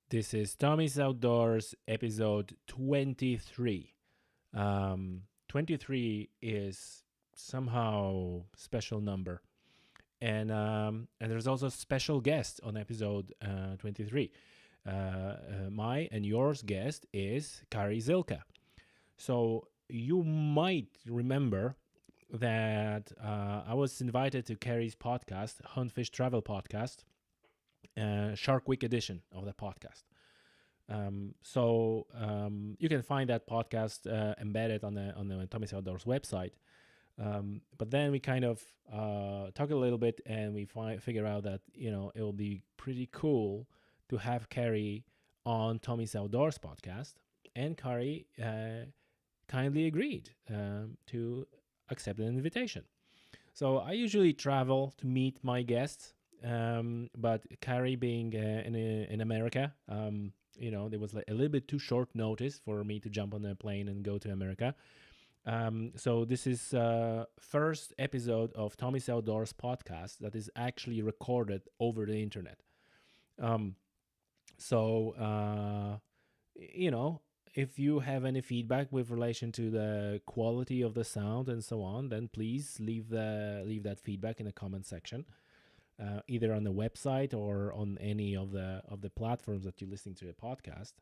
This is Tommy's Outdoors, episode 23. 23 is somehow special number. And there's also a special guest on episode 23. My and yours guest is Carrie Zylka. So you might remember that I was invited to Carrie's podcast, Hunt Fish Travel Podcast, Shark Week edition of the podcast. You can find that podcast embedded on the Tommy's Outdoors website. But then we kind of talk a little bit, and we figure out that it will be pretty cool to have Carrie on Tommy's Outdoors podcast, and Carrie kindly agreed to accept an invitation. So I usually travel to meet my guests, but Carrie being in America, there was like a little bit too short notice for me to jump on a plane and go to America. So this is first episode of Tommy's Outdoors podcast that is actually recorded over the internet. If you have any feedback with relation to the quality of the sound and so on, then please leave that feedback in the comment section, either on the website or on any of the platforms that you're listening to the podcast.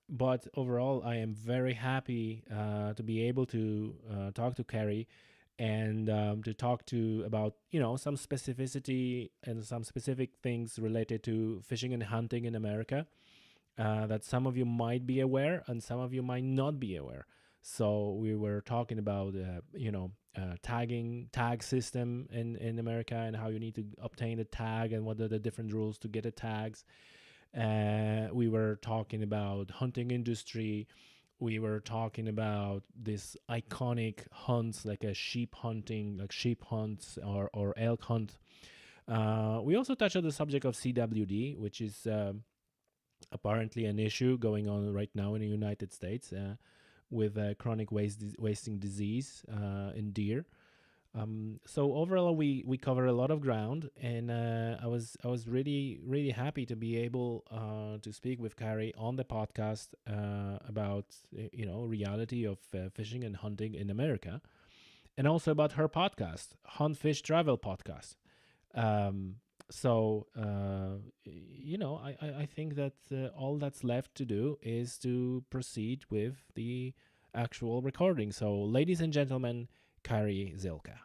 But overall, I am very happy to be able to talk to Carrie and to talk to about some specificity and some specific things related to fishing and hunting in America that some of you might be aware and some of you might not be aware. So we were talking about tag system in America, and how you need to obtain a tag and what are the different rules to get a tags. We were talking about hunting industry. We were talking about this iconic hunts, like a sheep hunting, like sheep hunts or elk hunt. We also touched on the subject of CWD, which is apparently an issue going on right now in the United States with chronic wasting disease in deer. So overall, we cover a lot of ground, and I was really happy to be able to speak with Carrie on the podcast about reality of fishing and hunting in America, and also about her podcast, Hunt Fish Travel Podcast. Um, I think that all that's left to do is to proceed with the actual recording. So, ladies and gentlemen, Carrie Zylka.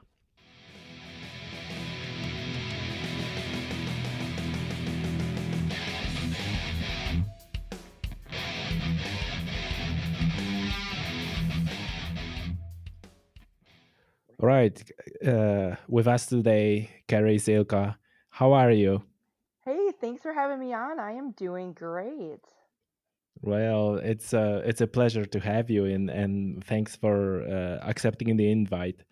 All right, with us today, Carrie Zylka. How are you? Hey, thanks for having me on. I am doing great. Well, it's a pleasure to have you, and thanks for accepting the invite.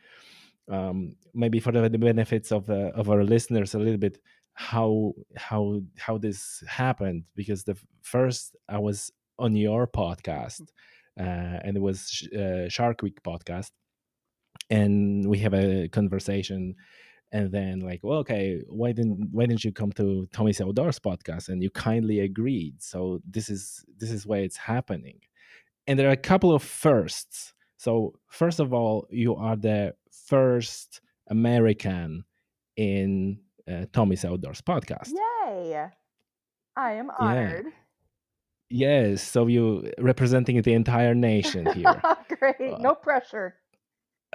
Maybe for the benefits of our listeners, a little bit how this happened, because the first I was on your podcast, and it was Shark Week podcast, and we have a conversation, and then like, well, okay, why didn't you come to Tommy's Outdoors podcast? And you kindly agreed. So this is why it's happening. And there are a couple of firsts. So first of all, you are the first American in Tommy's Outdoors podcast. Yay! I am Yeah. honored. Yes. So you representing the entire nation here. Great. Uh, No pressure.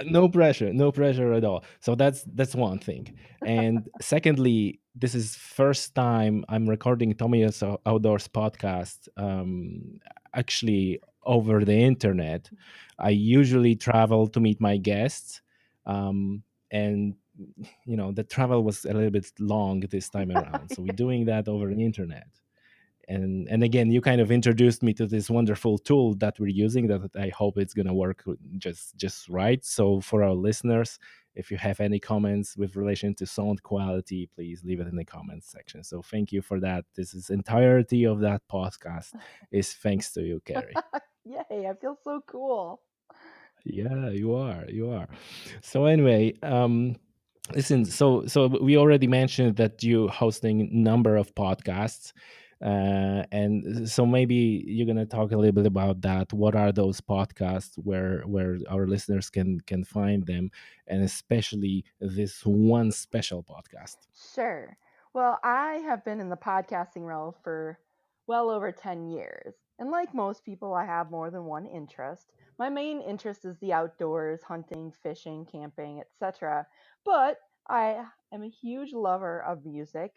no pressure at all. So that's one thing. And secondly, this is first time I'm recording Tommy's Outdoors podcast actually over the internet. I usually travel to meet my guests, and the travel was a little bit long this time around, so we're doing that over the internet. And again, you kind of introduced me to this wonderful tool that we're using, that I hope it's going to work just right. So for our listeners, if you have any comments with relation to sound quality, please leave it in the comments section. So thank you for that. This is entirety of that podcast is thanks to you, Carrie. Yay, I feel so cool. Yeah, you are. So anyway, listen, so we already mentioned that you hosting number of podcasts. And so maybe you're gonna talk a little bit about that. What are those podcasts where our listeners can find them, and especially this one special podcast? Sure. Well, I have been in the podcasting role for well over 10 years. And like most people, I have more than one interest. My main interest is the outdoors, hunting, fishing, camping, etc. But I am a huge lover of music.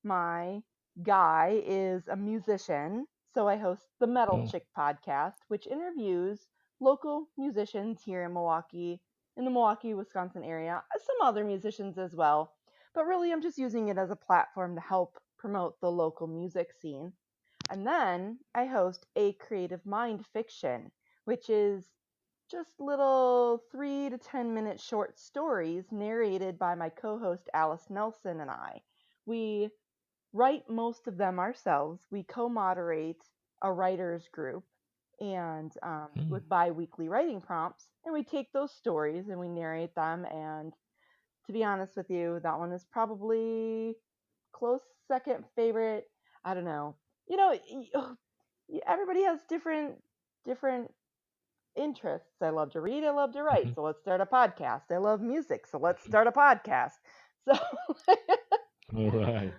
My guy is a musician, so I host the Metal Oh. Chick podcast, which interviews local musicians here in the Milwaukee, Wisconsin area, some other musicians as well, but really I'm just using it as a platform to help promote the local music scene. And then I host A Creative Mind Fiction, which is just little 3 to 10 minute short stories narrated by my co host Alice Nelson and I. We write most of them ourselves. We co moderate a writer's group and Hmm. with bi weekly writing prompts, and we take those stories and we narrate them. And to be honest with you, that one is probably close second favorite. I don't know. You know, everybody has different interests. I love to read, I love to write, Mhm. so let's start a podcast. I love music, so let's start a podcast. So All right.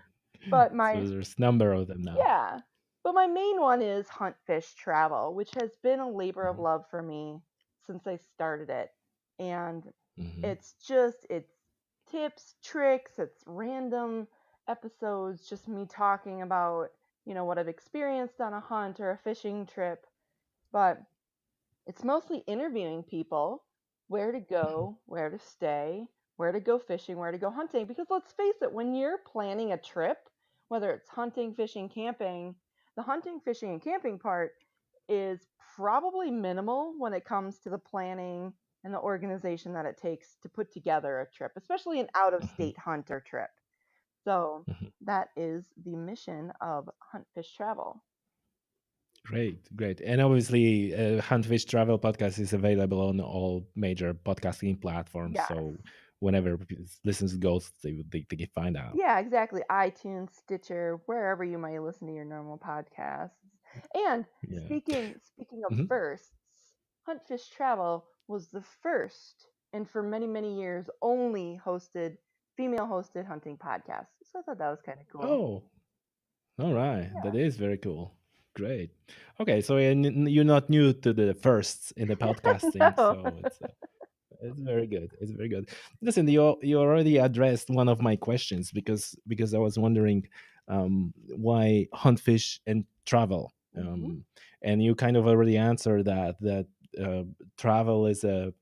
but So my there's number of them now. yeah. But my main one is Hunt Fish Travel, which has been a labor of Hmm. love for me since I started it. And Hmm. it's tips, tricks, it's random episodes, just me talking about, what I've experienced on a hunt or a fishing trip. But it's mostly interviewing people, where to go, where to stay, where to go fishing, where to go hunting. Because let's face it, when you're planning a trip, whether it's hunting, fishing, camping, the hunting, fishing, and camping part is probably minimal when it comes to the planning and the organization that it takes to put together a trip, especially an out of Hmm. state hunt or trip. So Hmm. that is the mission of Hunt Fish Travel. Great, great. And obviously, Huntfish Travel Podcast is available on all major podcasting platforms. Yes. So whenever listeners goes, they can find out. Yeah, exactly. iTunes, Stitcher, wherever you might listen to your normal podcasts. And Yeah. speaking of Hmm. firsts, Huntfish Travel was the first and for many, many years only hosted female hosted hunting podcast. So I thought that was kind of cool. Oh, all right. That Yeah. is very cool. Great. Okay, so you're not new to the firsts in the podcasting, No. so it's very good. It's very good. Listen, you already addressed one of my questions because I was wondering why hunt, fish, and travel, Hmm. and you kind of already answered that uh, travel is a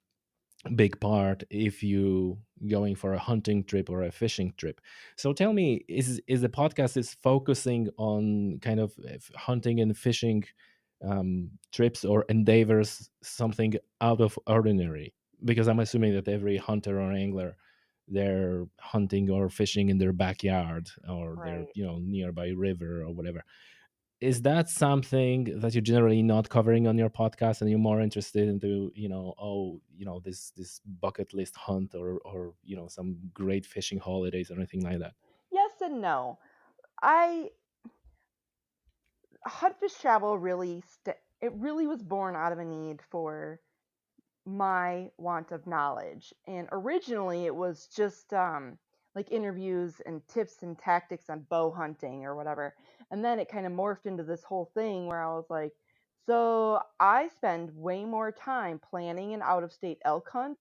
big part if you going for a hunting trip or a fishing trip. So tell me, is the podcast is focusing on kind of hunting and fishing trips or endeavors, something out of ordinary? Because I'm assuming that every hunter or angler, they're hunting or fishing in their backyard, or they're Right. nearby river or whatever. Is that something that you're generally not covering on your podcast, and you're more interested into, oh, this bucket list hunt, or some great fishing holidays or anything like that? Yes and no. I Huntfish Travel it really was born out of a need for my want of knowledge. And originally it was just like interviews and tips and tactics on bow hunting or whatever. And then it kind of morphed into this whole thing where I was like, so I spend way more time planning an out of state elk hunt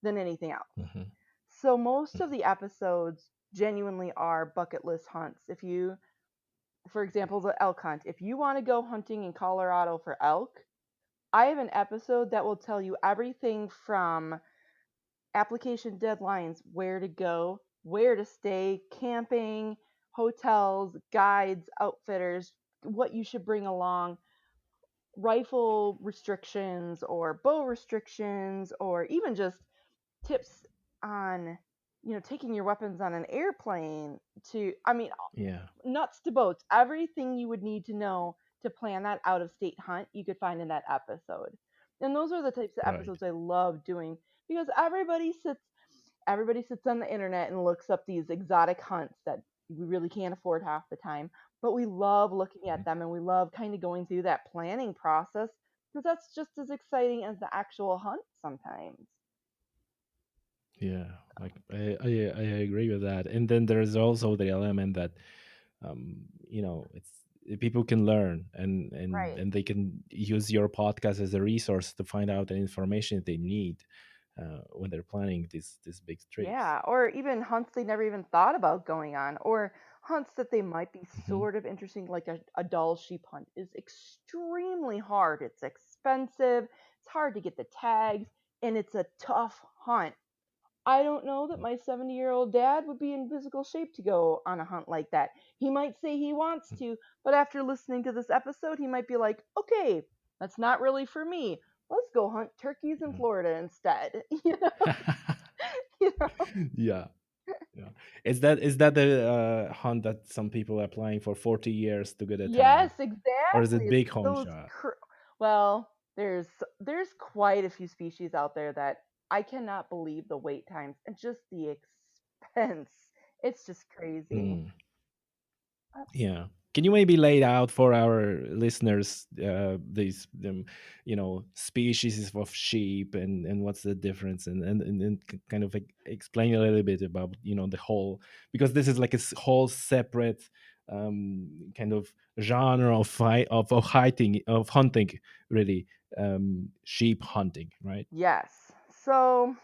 than anything else. Hmm. So most of the episodes genuinely are bucket list hunts. For example, the elk hunt, if you want to go hunting in Colorado for elk, I have an episode that will tell you everything from application deadlines, where to go, where to stay, camping, hotels, guides, outfitters, what you should bring along, rifle restrictions or bow restrictions, or even just tips on, taking your weapons on an airplane Yeah. nuts to bolts, everything you would need to know to plan that out of state hunt, you could find in that episode. And those are the types of Right. episodes I love doing because everybody sits on the internet and looks up these exotic hunts that we really can't afford half the time. but we love looking Mhm. at them and we love kind of going through that planning process because that's just as exciting as the actual hunt sometimes. Yeah, like I agree with that. And then there's also the element that it's people can learn Right. and they can use your podcast as a resource to find out the information they need when they're planning these big trips. Yeah, or even hunts they never even thought about going on, or hunts that they might be Hmm. sort of interesting, like a dull sheep hunt is extremely hard. It's expensive, it's hard to get the tags, and it's a tough hunt. I don't know that my 70-year-old dad would be in physical shape to go on a hunt like that. He might say he wants to, but after listening to this episode, he might be like, okay, that's not really for me. Let's go hunt turkeys in Florida instead. You know? Yeah, yeah. Is that the hunt that some people are applying for 40 years to get a tag, Yes, or is exactly. it It's big home those shot? well, there's quite a few species out there that I cannot believe the wait times and just the expense. It's just crazy. Mm. Uh, Yeah. Can you maybe lay it out for our listeners these species of sheep and what's the difference and kind of explain a little bit about the whole, because this is like a whole separate kind of genre of hunting, really, sheep hunting, right? Yes. So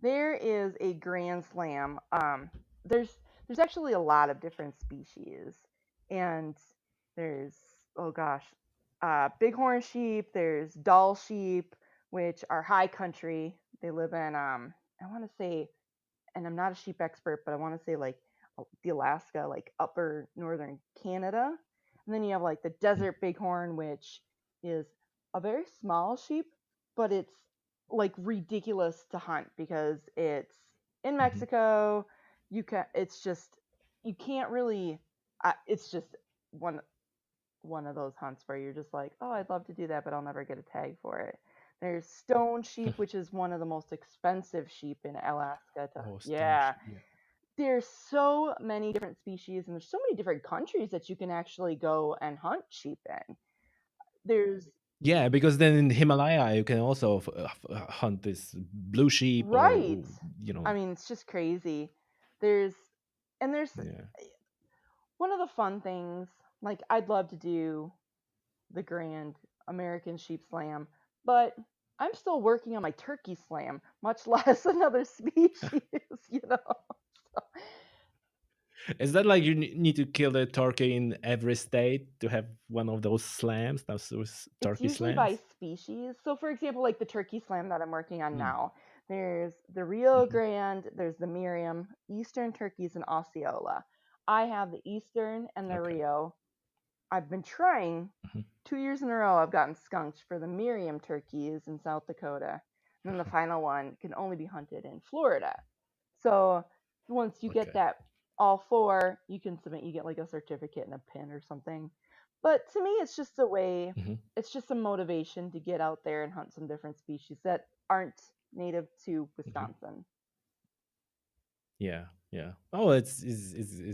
there is a grand slam. There's actually a lot of different species, and there's oh gosh, bighorn sheep. There's Dall sheep, which are high country. They live in I want to say, and I'm not a sheep expert, but I want to say like the Alaska, like upper northern Canada. And then you have like the Mm. desert bighorn, which is a very small sheep, but it's like ridiculous to hunt because it's in Mhm. Mexico. It's just you can't really. It's just one one of those hunts where you're just like, oh, I'd love to do that, but I'll never get a tag for it. There's stone sheep, which is one of the most expensive sheep in Alaska. Oh, stone Yeah, sheep. Yeah. there's so many different species, and there's so many different countries that you can actually go and hunt sheep in. There's Yeah, because then in Himalaya you can also hunt this blue sheep or right. I mean, it's just crazy. There's there's yeah. one of the fun things. Like, I'd love to do the Grand American Sheep Slam, but I'm still working on my Turkey Slam, much less another species, you know? So Is that like you need to kill the turkey in every state to have one of those slams, those it's turkey usually by slams? species. So, for example, like the Turkey Slam that I'm working on Mm. now, there's the Rio Hmm. Grande, there's the Miriam, Eastern turkeys, and Osceola. I have the Eastern and the Okay. Rio. I've been trying Hmm. 2 years in a row. I've gotten skunked for the Miriam turkeys in South Dakota, and then the final one can only be hunted in Florida. So once you get Okay. that all four, you can submit. You get like a certificate and a pin or something. But to me, it's just a way. Hmm. It's just a motivation to get out there and hunt some different species that aren't native to Hmm. Wisconsin. Yeah. Yeah. Oh, it's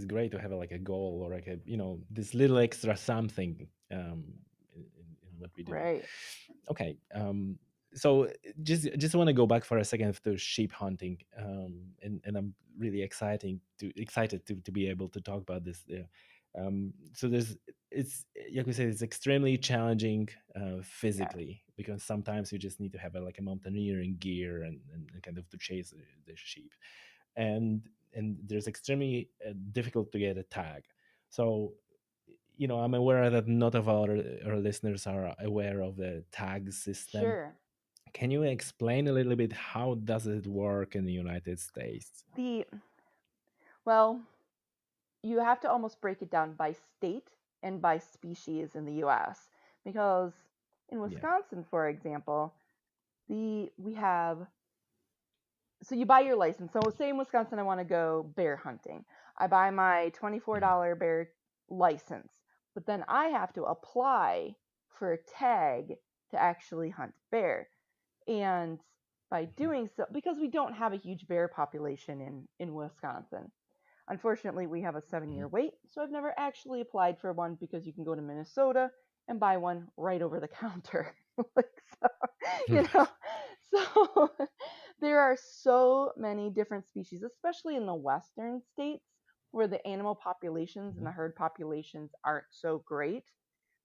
great to have like a goal or like a this little extra something in what we do. Right. Okay. So just want to go back for a second to sheep hunting, and I'm really excited to be able to talk about this. So it's like we said, it's extremely challenging Yes. physically, because sometimes you just need to have like a mountaineering gear and kind of to chase the sheep, and there's extremely difficult to get a tag. So I'm aware that not of our listeners are aware of the tag system. Sure. Can you explain a little bit how does it work in the United States? The well, you have to almost break it down by state and by species in the US because in Yeah. Wisconsin, for example, the we have so you buy your license. So say in Wisconsin I want to go bear hunting. I buy my Mhm. $24 bear license, but then I have to apply for a tag to actually hunt bear. And by Mhm. doing so, because we don't have a huge bear population in Wisconsin, Unfortunately, we have a Mhm. 7-year wait, so I've never actually applied for one because you can go to Minnesota and buy one right over the counter. Like, so, you know, so there are so many different species, especially in the western states where the animal populations and Mhm. the herd populations aren't so great.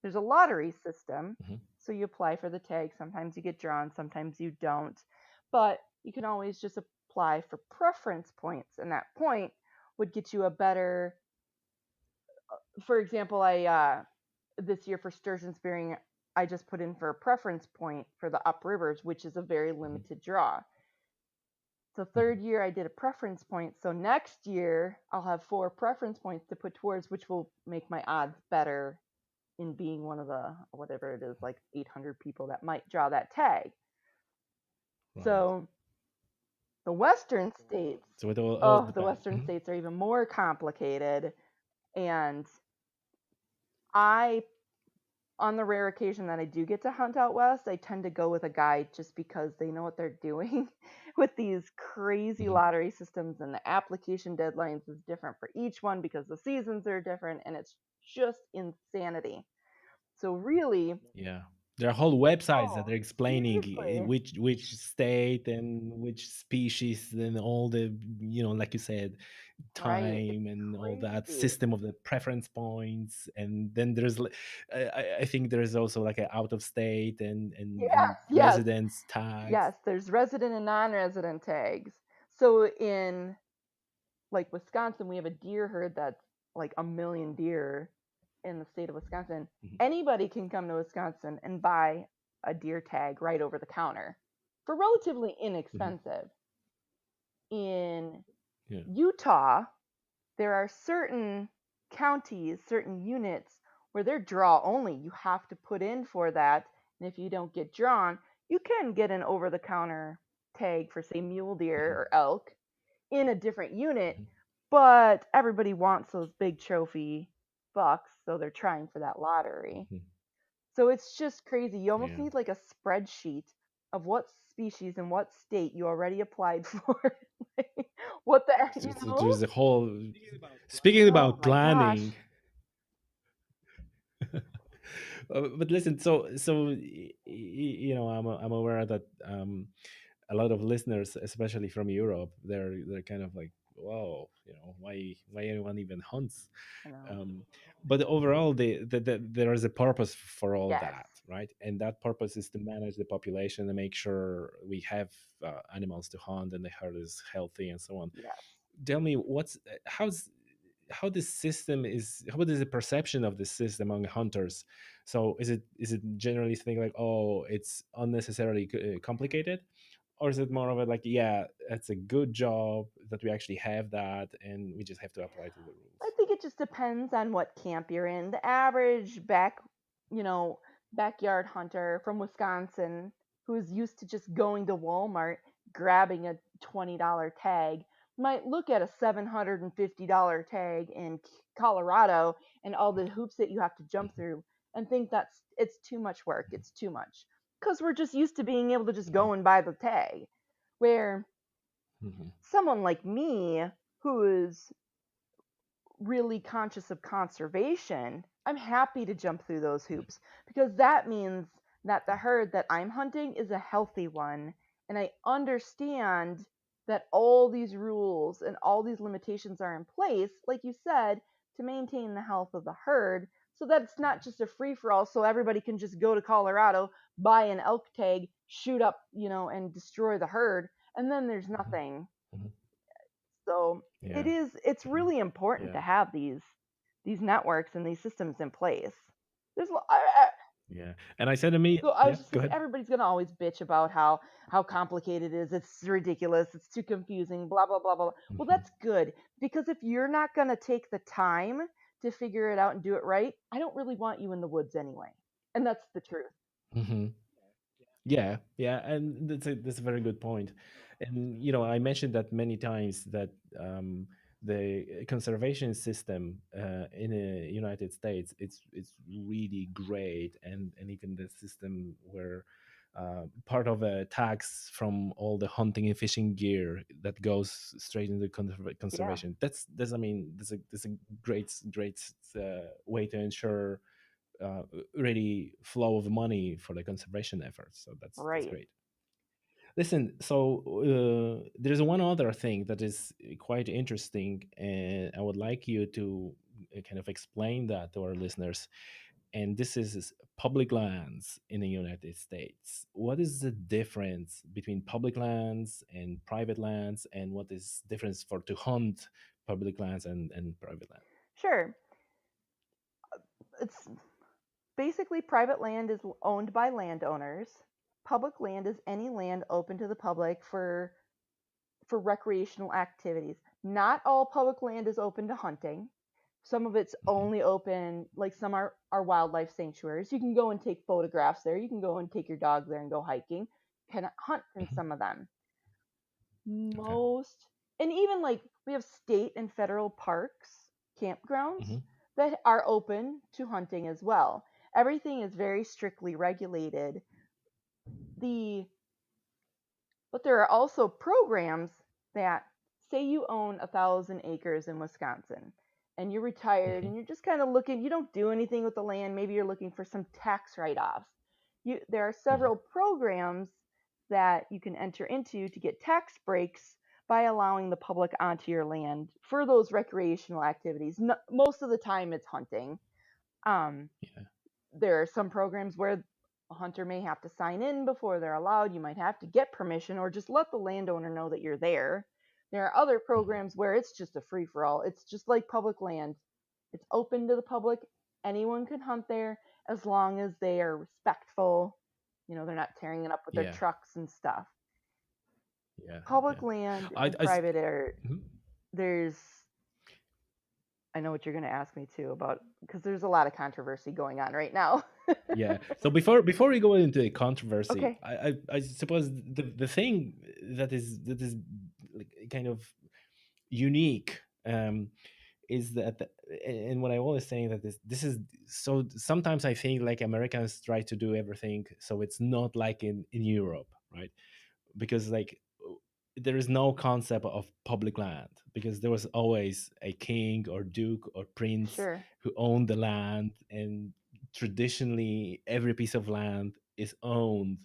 There's a lottery system, Mhm. so you apply for the tag. Sometimes you get drawn, sometimes you don't. But you can always just apply for preference points, and that point would get you a better. For example, I this year for sturgeon spearing, I just put in for a preference point for the uprivers, which is a very Mhm. limited draw. So Mhm. third year I did a preference point. So next year I'll have 4 preference points to put towards, which will make my odds better in being one of the whatever it is, like 800 people that might draw that tag. Right. So the western states, So it all oh, the depends. western Mhm. states are even more complicated. And I, on the rare occasion that I do get to hunt out west, I tend to go with a guide just because they know what they're doing with these crazy Mhm. lottery systems, and the application deadlines is different for each one because the seasons are different, and it's just insanity. So really, Yeah. There are whole websites that oh, are explaining seriously, which state and which species and all the, like you said, right? It's time and all that crazy. system of the preference points. And then there's I think there's also like an out of state and Yes, yes, residence tags. yes. There's resident and non-resident tags. So in like Wisconsin, we have a deer herd that's like a million deer in the state of Wisconsin. Mhm. Anybody can come to Wisconsin and buy a deer tag right over the counter for relatively Mhm. inexpensive. In Yeah. Utah, there are certain counties, certain units where they're draw only. You have to put in for that. And if you don't get drawn, you can get an over the counter tag for, say, mule deer Mhm. or elk in a different unit, Mhm. but everybody wants those big trophy bucks, so they're trying for that lottery. Mhm. So it's just crazy. You almost Yeah. need like a spreadsheet of what species and what state you already applied for. What the, So there's a whole. Speaking Oh about my gosh. planning, but listen, I'm aware that a lot of listeners, especially from Europe, they're kind of like, whoa, why anyone even hunts? I know. Um, but overall, there is a purpose for all Yes. that, right? And that purpose is to manage the population and make sure we have animals to hunt and the herd is healthy and so on. Yes. Tell me, how this system is, what is the perception of this system among hunters? So is it generally think like, oh, it's unnecessarily complicated, or is it more of a like, yeah, that's a good job that we actually have that and we just have to apply to the I rules? think it just depends on what camp you're in. The average you know, backyard hunter from Wisconsin who's used to just going to Walmart, grabbing a $20 tag, might look at a $750 tag in Colorado and all the hoops that you have to jump through and think that's it's too much work. It's too much. Because we're just used to being able to just Mhm. go and buy the tag. Where Mhm. someone like me who is really conscious of conservation, I'm happy to jump through those Mhm. hoops because that means that the herd that I'm hunting is a healthy one. And I understand that all these rules and all these limitations are in place, like you said, to maintain the health of the herd so that it's not just a free for all. So everybody can just go to Colorado, buy an elk tag, shoot up, and destroy the herd. And then there's Mhm. nothing. Mhm. So Yeah. it's Mhm. really important Yeah. to have these networks and these systems in place. There's Yeah. And I said to me, so I yeah, was just go gonna say ahead. everybody's gonna always bitch about how complicated it is. It's ridiculous. It's too confusing. Blah blah blah blah. Well, Mhm. that's good because if you're not gonna take the time to figure it out and do it right, I don't really want you in the woods anyway. And that's the truth. Mhm. Yeah, yeah, and that's a very good point. And I mentioned that many times that the conservation system in the United States, it's really great, and even the system where part of a tax from all the hunting and fishing gear that goes straight into Yeah, conservation. That's I mean that's a great way to ensure uh, really flow of money for the conservation efforts. So that's right. great. Listen, so there's one other thing that is quite interesting, and I would like you to kind of explain that to our listeners. And this is public lands in the United States. What is the difference between public lands and private lands, and what is difference for to hunt public lands and private land? Sure. It's basically private land is owned by landowners. Public land is any land open to the public for recreational activities. Not all public land is open to hunting. Some of it's Hmm. only open, like some are wildlife sanctuaries. You can go and take photographs there. You can go and take your dog there and go hiking. You can hunt in Hmm. some of them. Okay. Most, and even like we have state and federal parks, campgrounds Hmm. that are open to hunting as well. Everything is very strictly regulated. The But there are also programs that, say you own 1,000 acres in Wisconsin and you're retired Hmm. and you're just kind of looking, you don't do anything with the land, maybe you're looking for some tax write offs. There are Hmm. several programs that you can enter into to get tax breaks by allowing the public onto your land for those recreational activities. No, most of the time it's hunting. Um, Yeah. there are some programs where a hunter may have to sign in before they're allowed. You might have to get permission or just let the landowner know that you're there. There are other Hmm. programs where it's just a free for all. It's just like public land. It's open to the public. Anyone can hunt there as long as they are respectful. They're not tearing it up with their Yeah. trucks and stuff. Yeah. Public Yeah. land I, and I private air, mhm. there's I know what you're going to ask me too about, because there's a lot of controversy going on right now. Yeah. So before we go into the controversy, Okay. I suppose the thing that is like kind of unique, is that and what I always saying that this is, so sometimes I think like Americans try to do everything so it's not like in Europe, right? Because like there is no concept of public land, because there was always a king or duke or prince Sure. who owned the land, and traditionally every piece of land is owned,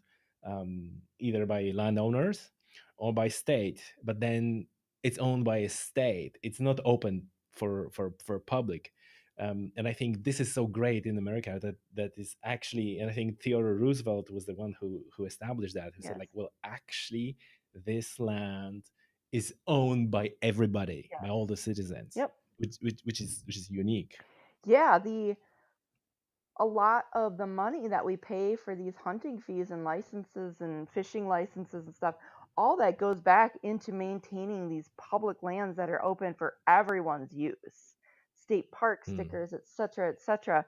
either by landowners or by state, but then it's owned by a state, it's not open for public. And I think this is so great in America, that is actually, and I think Theodore Roosevelt was the one who established that, who said Yes. like, well, actually this land is owned by everybody, by all Yes. the citizens, Yep. which is unique. Yeah, the a lot of the money that we pay for these hunting fees and licenses and fishing licenses and stuff, all that goes back into maintaining these public lands that are open for everyone's use. State park Mm, stickers, et cetera, et cetera.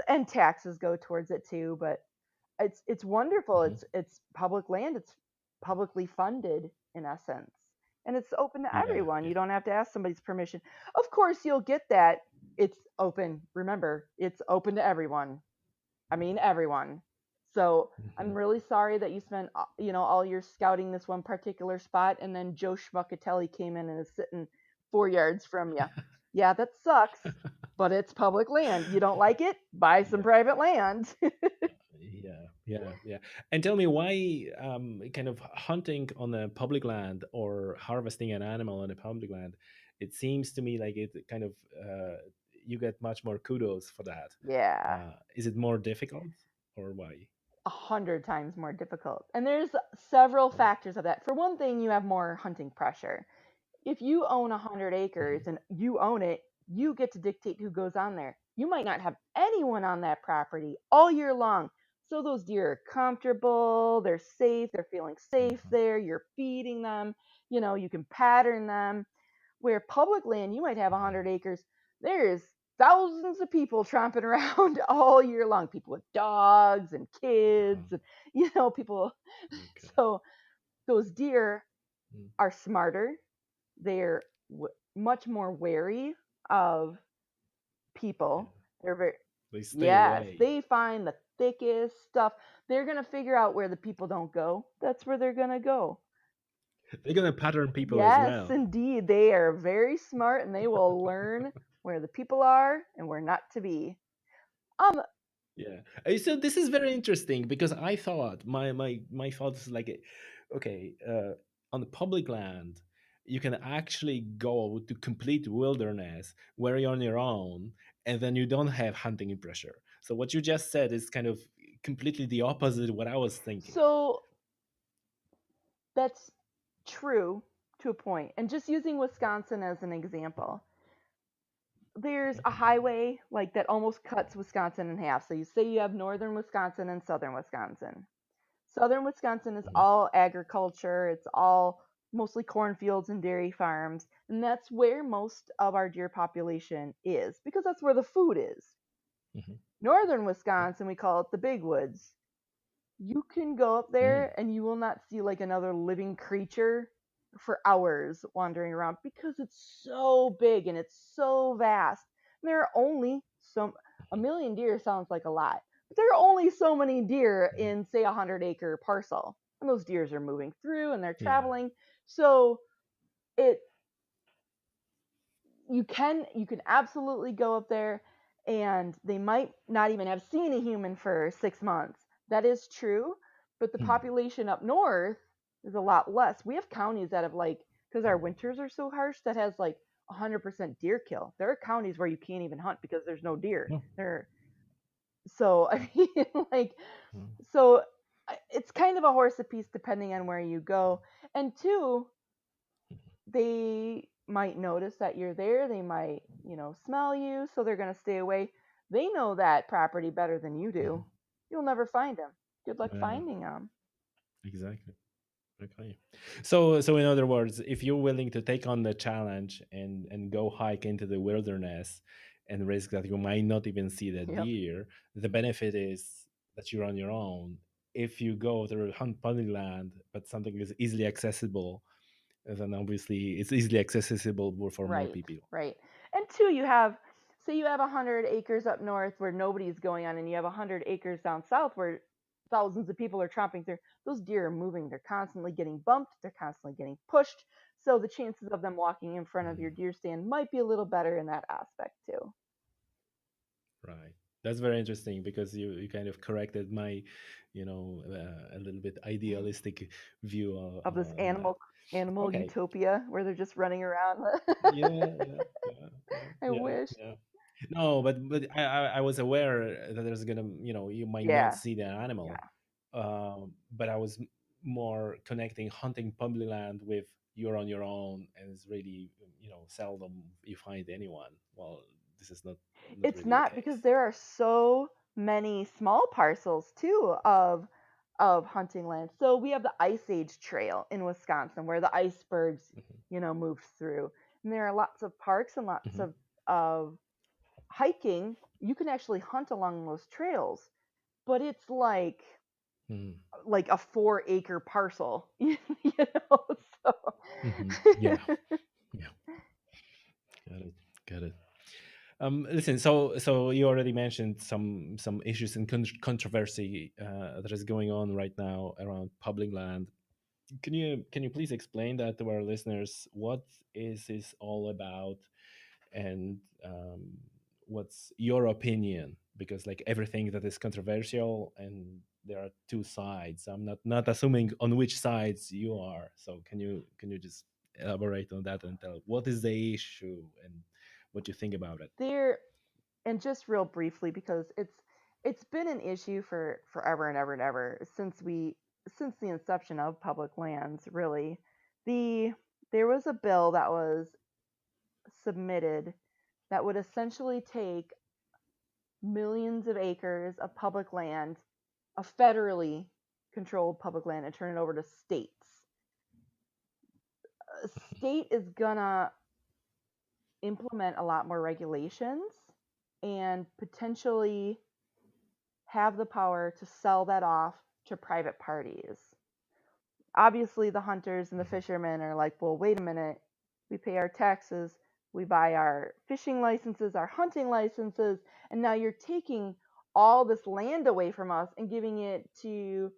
And taxes go towards it too, but it's wonderful. mhm. It's public land. It's publicly funded in essence, and it's open to Yeah, everyone. yeah. You don't have to ask somebody's permission. Of course, you'll get that. It's open. Remember, it's open to everyone. I mean, everyone. So I'm Mhm. really sorry that you spent all your scouting this one particular spot, and then Joe Schmuckatelli came in and is sitting 4 yards from you. Yeah, that sucks, but it's public land. You don't like it? Buy some Yeah, private land. yeah. And tell me why, kind of hunting on a public land or harvesting an animal on a public land, it seems to me like it kind of, you get much more kudos for that. Yeah, Is it more difficult, or why? 100 times more difficult. And there's several Oh. factors of that. For one thing, you have more hunting pressure. If you own 100 Mhm. acres and you own it, you get to dictate who goes on there. You might not have anyone on that property all year long. So those deer are comfortable, they're safe, they're feeling safe Mhm. there, you're feeding them, you can pattern them. Where public land, you might have Mhm. 100 acres, there's thousands of people tromping around all year long, people with dogs and Uh-huh. kids, and, people. Okay. So those deer Mm. are smarter, they're much more wary of Yeah. people. They're very They stay Yes, away. they find the thickest stuff. They're going to figure out where the people don't go. That's where they're going to go. They're gonna pattern people as Yes, well. indeed. They are very smart and they will learn where the people are and where not to be. Um, Yeah. So this is very interesting because I thought my thought is like, okay, on the public land, you can actually go to complete wilderness where you're on your own, and then you don't have hunting pressure. So what you just said is kind of completely the opposite of what I was thinking. so that's true to a point. And just using Wisconsin as an example, there's a highway like that almost cuts Wisconsin in half. So you say you have northern Wisconsin and southern Wisconsin. Southern Wisconsin is Mhm, all agriculture. It's all mostly cornfields and dairy farms, and that's where most of our deer population is because that's where the food is. mhm, Northern Wisconsin, we call it the big woods. You can go up mhm, there and you will not see like another living creature for hours wandering around because it's so big and it's so vast. And there are only so a million deer sounds like a lot, but there are only so many deer mhm. in say a 100-acre parcel, and those deers are moving through and they're Yeah. traveling. So it you can absolutely go up there and they might not even have seen a human for 6 months. That is true, but the Mhm, population up north is a lot less. We have counties that have like because our winters are so harsh that has like 100% deer kill. There are counties where you can't even hunt because there's no deer. no, There, so I mean, like, mhm, so it's kind of a horse apiece depending on where you go. And two, they might notice that you're there. They might, smell you, so they're going to stay away. They know that property better than you mhm. do. You'll never find them. Good luck Yeah, finding them. exactly. Okay. So in other words, if you're willing to take on the challenge and go hike into the wilderness and risk that you might not even see the Yep. deer, the benefit is that you're on your own. If you go to hunt public land, but something is easily accessible, then obviously it's easily accessible for more Right. people. Right. And two, say you have 100 acres up north where nobody's going on, and you have 100 acres down south where thousands of people are tromping through. Those deer are moving. They're constantly getting bumped. They're constantly getting pushed. So the chances of them walking in front of your Mm, deer stand might be a little better in that aspect too. right. That's very interesting because you kind of corrected my, a little bit idealistic view Of this on that. animal Okay. utopia where they're just running around. Yeah, yeah, yeah, yeah, I yeah, wish. yeah. No, but I was aware that there's gonna, you might not Yeah, see the animal, yeah. but I was more connecting hunting public land with you're on your own, and it's really, seldom you find anyone. Well, this is not It's really the not because case. there are so many small parcels too of hunting land. So we have the Ice Age Trail in Wisconsin where the icebergs, Hmm. moved through. And there are lots of parks and lots Hmm. of hiking. You can actually hunt along those trails, but it's Hmm. like a 4-acre parcel, so Hmm. Yeah, yeah, got it, got it. Listen, so you already mentioned some issues and controversy that is going on right now around public land. Can you please explain that to our listeners? What is this all about, and what's your opinion? Because like everything that is controversial, and there are two sides. I'm not assuming on which sides you are. So can you just elaborate on that and tell what is the issue and what you think about it? there and just real briefly because it's been an issue for forever and ever and ever since the inception of public lands really. The there was a bill that was submitted that would essentially take millions of acres of public land, a federally controlled public land, and turn it over to states. A state is gonna implement a lot more regulations and potentially have the power to sell that off to private parties. Obviously, the hunters and the Mhm. fishermen are like, well, wait a minute. We pay our taxes, we buy our fishing licenses, our hunting licenses, and now you're taking all this land away from us and giving it to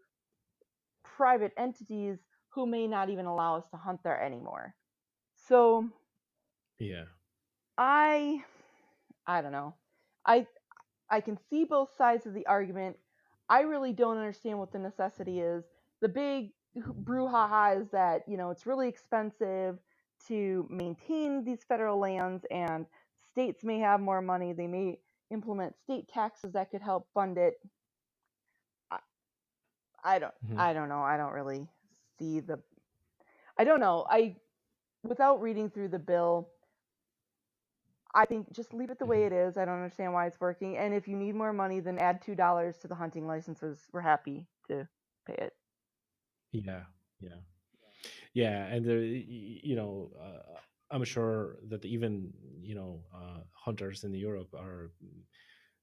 private entities who may not even allow us to hunt there anymore. So Yeah. I I don't know. I I can see both sides of the argument. I really don't understand what the necessity is. The big brouhaha is that, it's really expensive to maintain these federal lands, and states may have more money. They may implement state taxes that could help fund it. I, Hmm. I don't know. I don't really see the I don't know. I Without reading through the bill, I think just leave it the way Hmm. it is. I don't understand why it's working. And if you need more money, then add $2 to the hunting licenses. We're happy to pay it. Yeah. Yeah. Yeah. And I'm sure that even hunters in Europe are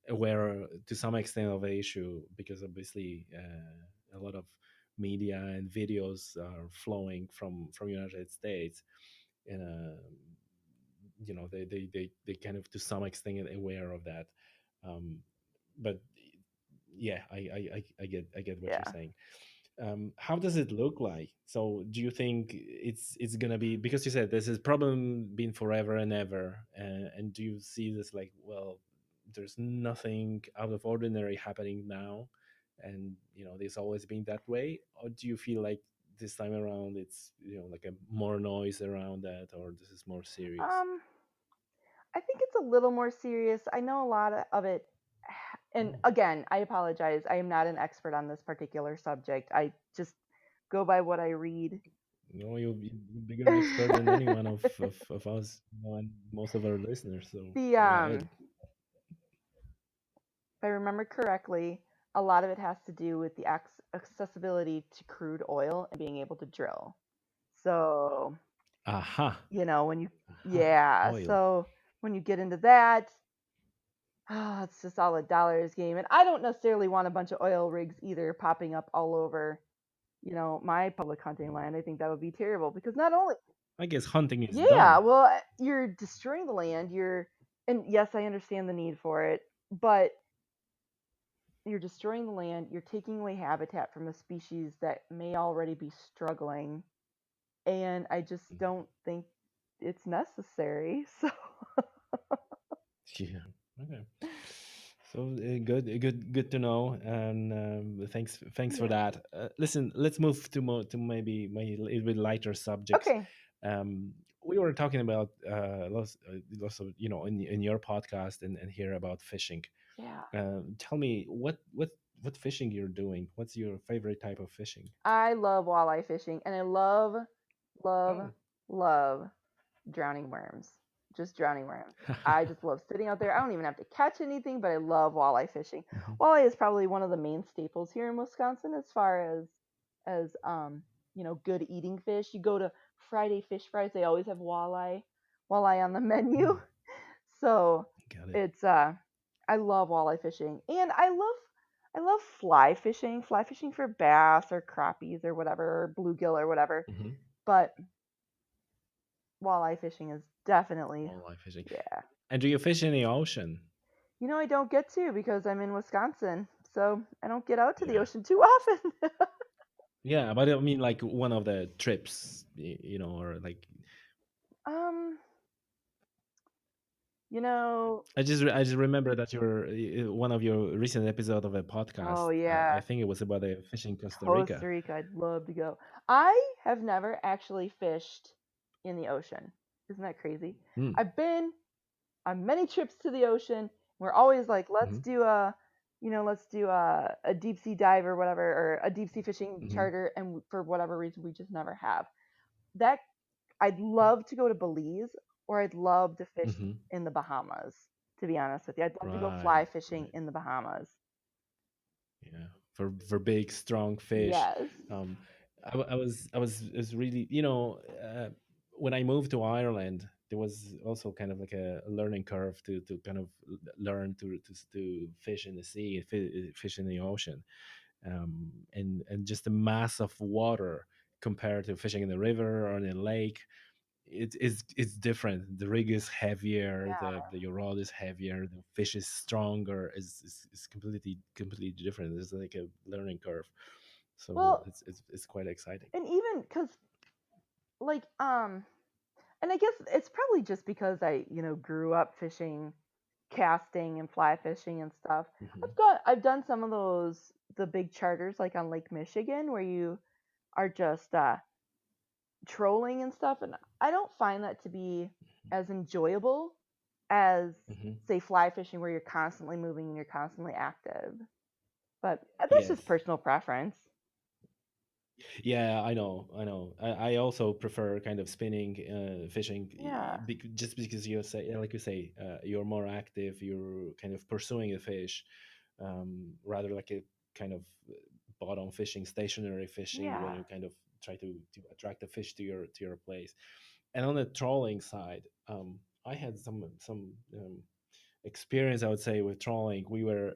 aware to some extent of the issue, because obviously a lot of media and videos are flowing from United States, and they kind of to some extent are aware of that. um, but yeah, I get what you're Yeah. saying. How does it look like? So do you think it's gonna be, because you said this has problem been forever and ever, and do you see this like, well, there's nothing out of ordinary happening now, and there's always been that way, or do you feel like this time around it's like a more noise around that, or this is more serious? Um, I think it's a little more serious. I know a lot of it. And Mm. again, I apologize. I am not an expert on this particular subject. I just go by what I read. No, you're a bigger expert than any one of us, and most of our listeners, so the go ahead. If I remember correctly, a lot of it has to do with the accessibility to crude oil and being able to drill. So, Aha. when you, Aha. yeah, Oil. so when you get into that, it's just all a dollars game. And I don't necessarily want a bunch of oil rigs either popping up all over, my public hunting land. I think that would be terrible because not only, I guess hunting is yeah, done. well, you're destroying the land. And yes, I understand the need for it, but you're destroying the land, you're taking away habitat from a species that may already be struggling, and I just don't think it's necessary. So, Yeah. Okay. So good to know, and thanks for yeah. that. Listen, let's move to maybe my little bit lighter subjects. Okay. Um, we were talking about lots of in your podcast and here about fishing. Yeah. Tell me what fishing you're doing. What's your favorite type of fishing? I love walleye fishing, and I love, love, Oh. love drowning worms. Just drowning worms. I just love sitting out there. I don't even have to catch anything, but I love walleye fishing. Mhm. Walleye is probably one of the main staples here in Wisconsin as far as good eating fish. You go to Friday Fish Fries, they always have walleye on the menu. Mm, So got it. it's I love walleye fishing, and I love fly fishing for bass or crappies or whatever, or bluegill or whatever. Hmm. But walleye fishing is definitely, Walleye fishing. yeah. And do you fish in the ocean? I don't get to because I'm in Wisconsin, so I don't get out to the Yeah. ocean too often. Yeah, but I mean, like one of the trips, or like um, you know, I just remember that your one of your recent episode of a oh podcast. I yeah, think it was about a fishing Costa Costa Rica. Rica. I'd love to go. I have never actually fished in the ocean. Isn't that crazy? Mm. I've been on many trips to the ocean. We're always like, let's Hmm. do a deep sea dive or whatever, or a deep sea fishing Hmm. charter, and for whatever reason, we just never have. That I'd love to go to Belize, or I'd love to fish Hmm. in the Bahamas. To be honest with you, I'd love to go fly Right, fishing right. in the Bahamas. Yeah, for big strong fish. Yes. Um, I was really, when I moved to Ireland, there was also kind of like a learning curve to kind of learn to fish in the sea, fish in the ocean, and just the mass of water compared to fishing in the river or in a lake. it's different. The rig is heavier, Yeah. your rod is heavier, the fish is stronger. Is completely different. It's like a learning curve. So Well, it's quite exciting. and even because like and I guess it's probably just because I, grew up fishing, casting and fly fishing and stuff. Hmm. I've done some of those the big charters like on Lake Michigan where you are just trolling and stuff, and I don't find that to be as enjoyable as Hmm. say fly fishing where you're constantly moving and you're constantly active. But that's Yes. just personal preference. Yeah, I know. I also prefer kind of spinning, fishing, Yeah. just because you say, yeah, like you say, you're more active. You're kind of pursuing the fish, rather like a kind of bottom fishing, stationary fishing, when Yeah. you kind of try to attract the fish to your place. And on the trolling side, I had some experience, I would say, with trolling. We were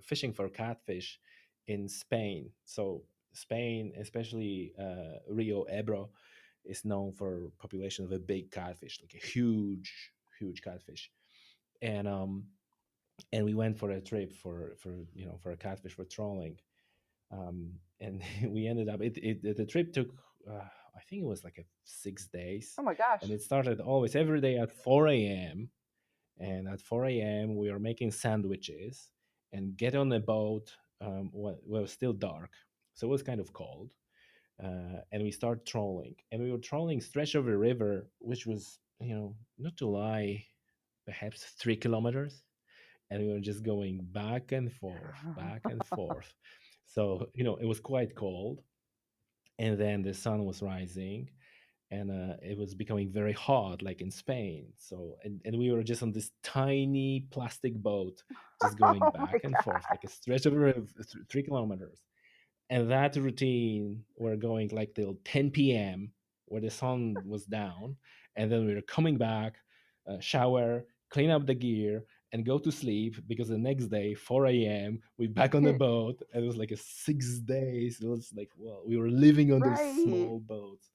fishing for catfish in Spain. So Spain, especially Rio Ebro, is known for population of a big catfish, like a huge catfish. And we went for a trip for a catfish for trolling. And we ended up the trip took I think it was like 6 days, Oh my gosh. and it started always every day at 4 a.m. And at 4 a.m. we were making sandwiches and get on a boat. Well, it was still dark, so it was kind of cold. And we start trolling, and we were trolling stretch of a river, which was, not to lie, perhaps 3 kilometers, and we were just going back and forth. So it was quite cold, and then the sun was rising, and it was becoming very hot, like in Spain. So, and we were just on this tiny plastic boat, just going Oh my back and forth, god. like a stretch of 3 kilometers. And that routine, we're going like till 10 p.m., where the sun was down, and then we were coming back, shower, clean up the gear, and go to sleep, because the next day 4 a.m. we back on the boat, and it was like a 6 days. It was like, well, we were living on those Right. small boats.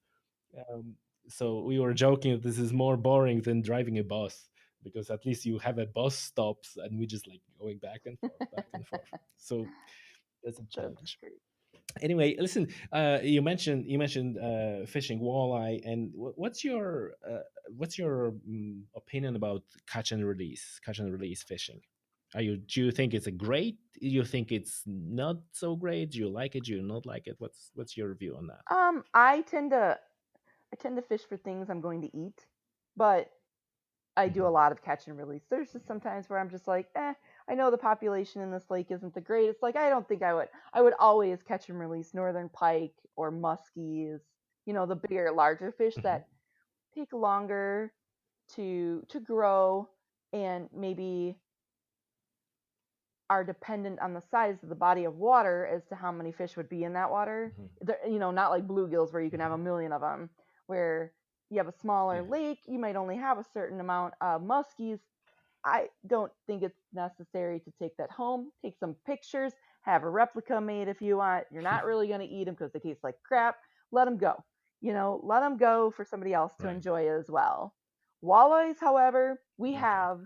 um, so we were joking that this is more boring than driving a bus, because at least you have a bus stops, and we just like going back and forth, back and forth. So that's a That's challenge. great. Anyway, listen, you mentioned fishing walleye, and what's your opinion about catch and release fishing? Do you think it's a great? Do you think it's not so great? Do you like it? Do you not like it? What's your view on that? I tend to fish for things I'm going to eat, but I do a Hmm. lot of catch and release. There's just sometimes where I'm just like, I know the population in this lake isn't the greatest. Like, I don't think I would. I would always catch and release northern pike or muskies. The bigger, larger fish Hmm. that take longer to grow and maybe are dependent on the size of the body of water as to how many fish would be in that water. Hmm. Not like bluegills where you can have a Hmm. million of them, where you have a smaller Yeah. lake, you might only have a certain amount of muskies. I don't think it's necessary to take that home. Take some pictures, have a replica made if you want. You're not really going to eat them because they taste like crap. Let them go. Let them go for somebody else to Right. enjoy as well. Walleyes, however, we Okay. have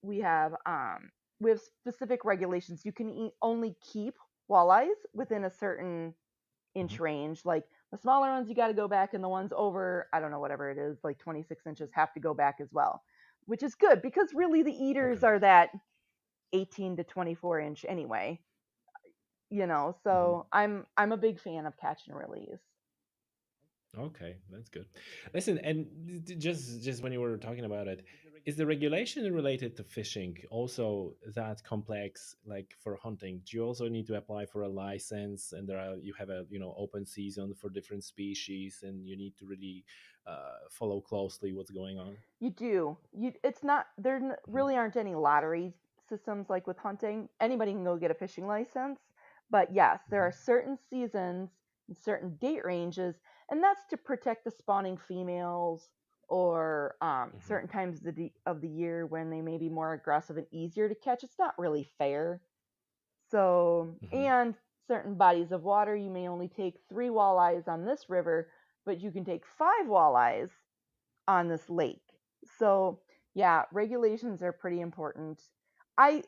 we have um we have specific regulations. You can only keep walleyes within a certain Hmm. inch range. Like the smaller ones, you got to go back, and the ones over, I don't know, whatever it is, like 26 inches, have to go back as well, which is good because really the eaters Okay. are that 18 to 24 inch anyway. Hmm. So I'm a big fan of catch and release. Okay, that's good. Listen, and just when you were talking about it, is the regulation related to fishing also that complex? Like for hunting, do you also need to apply for a license, and you have a open season for different species, and you need to really follow closely what's going on? You do. It's not there Hmm. really aren't any lottery systems like with hunting. Anybody can go get a fishing license. But yes, there Hmm. are certain seasons and certain date ranges, and that's to protect the spawning females or Hmm. certain times of the year when they may be more aggressive and easier to catch. It's not really fair. So, Hmm. and certain bodies of water, you may only take 3 walleyes on this river, but you can take 5 walleyes on this lake. So, yeah, regulations are pretty important. I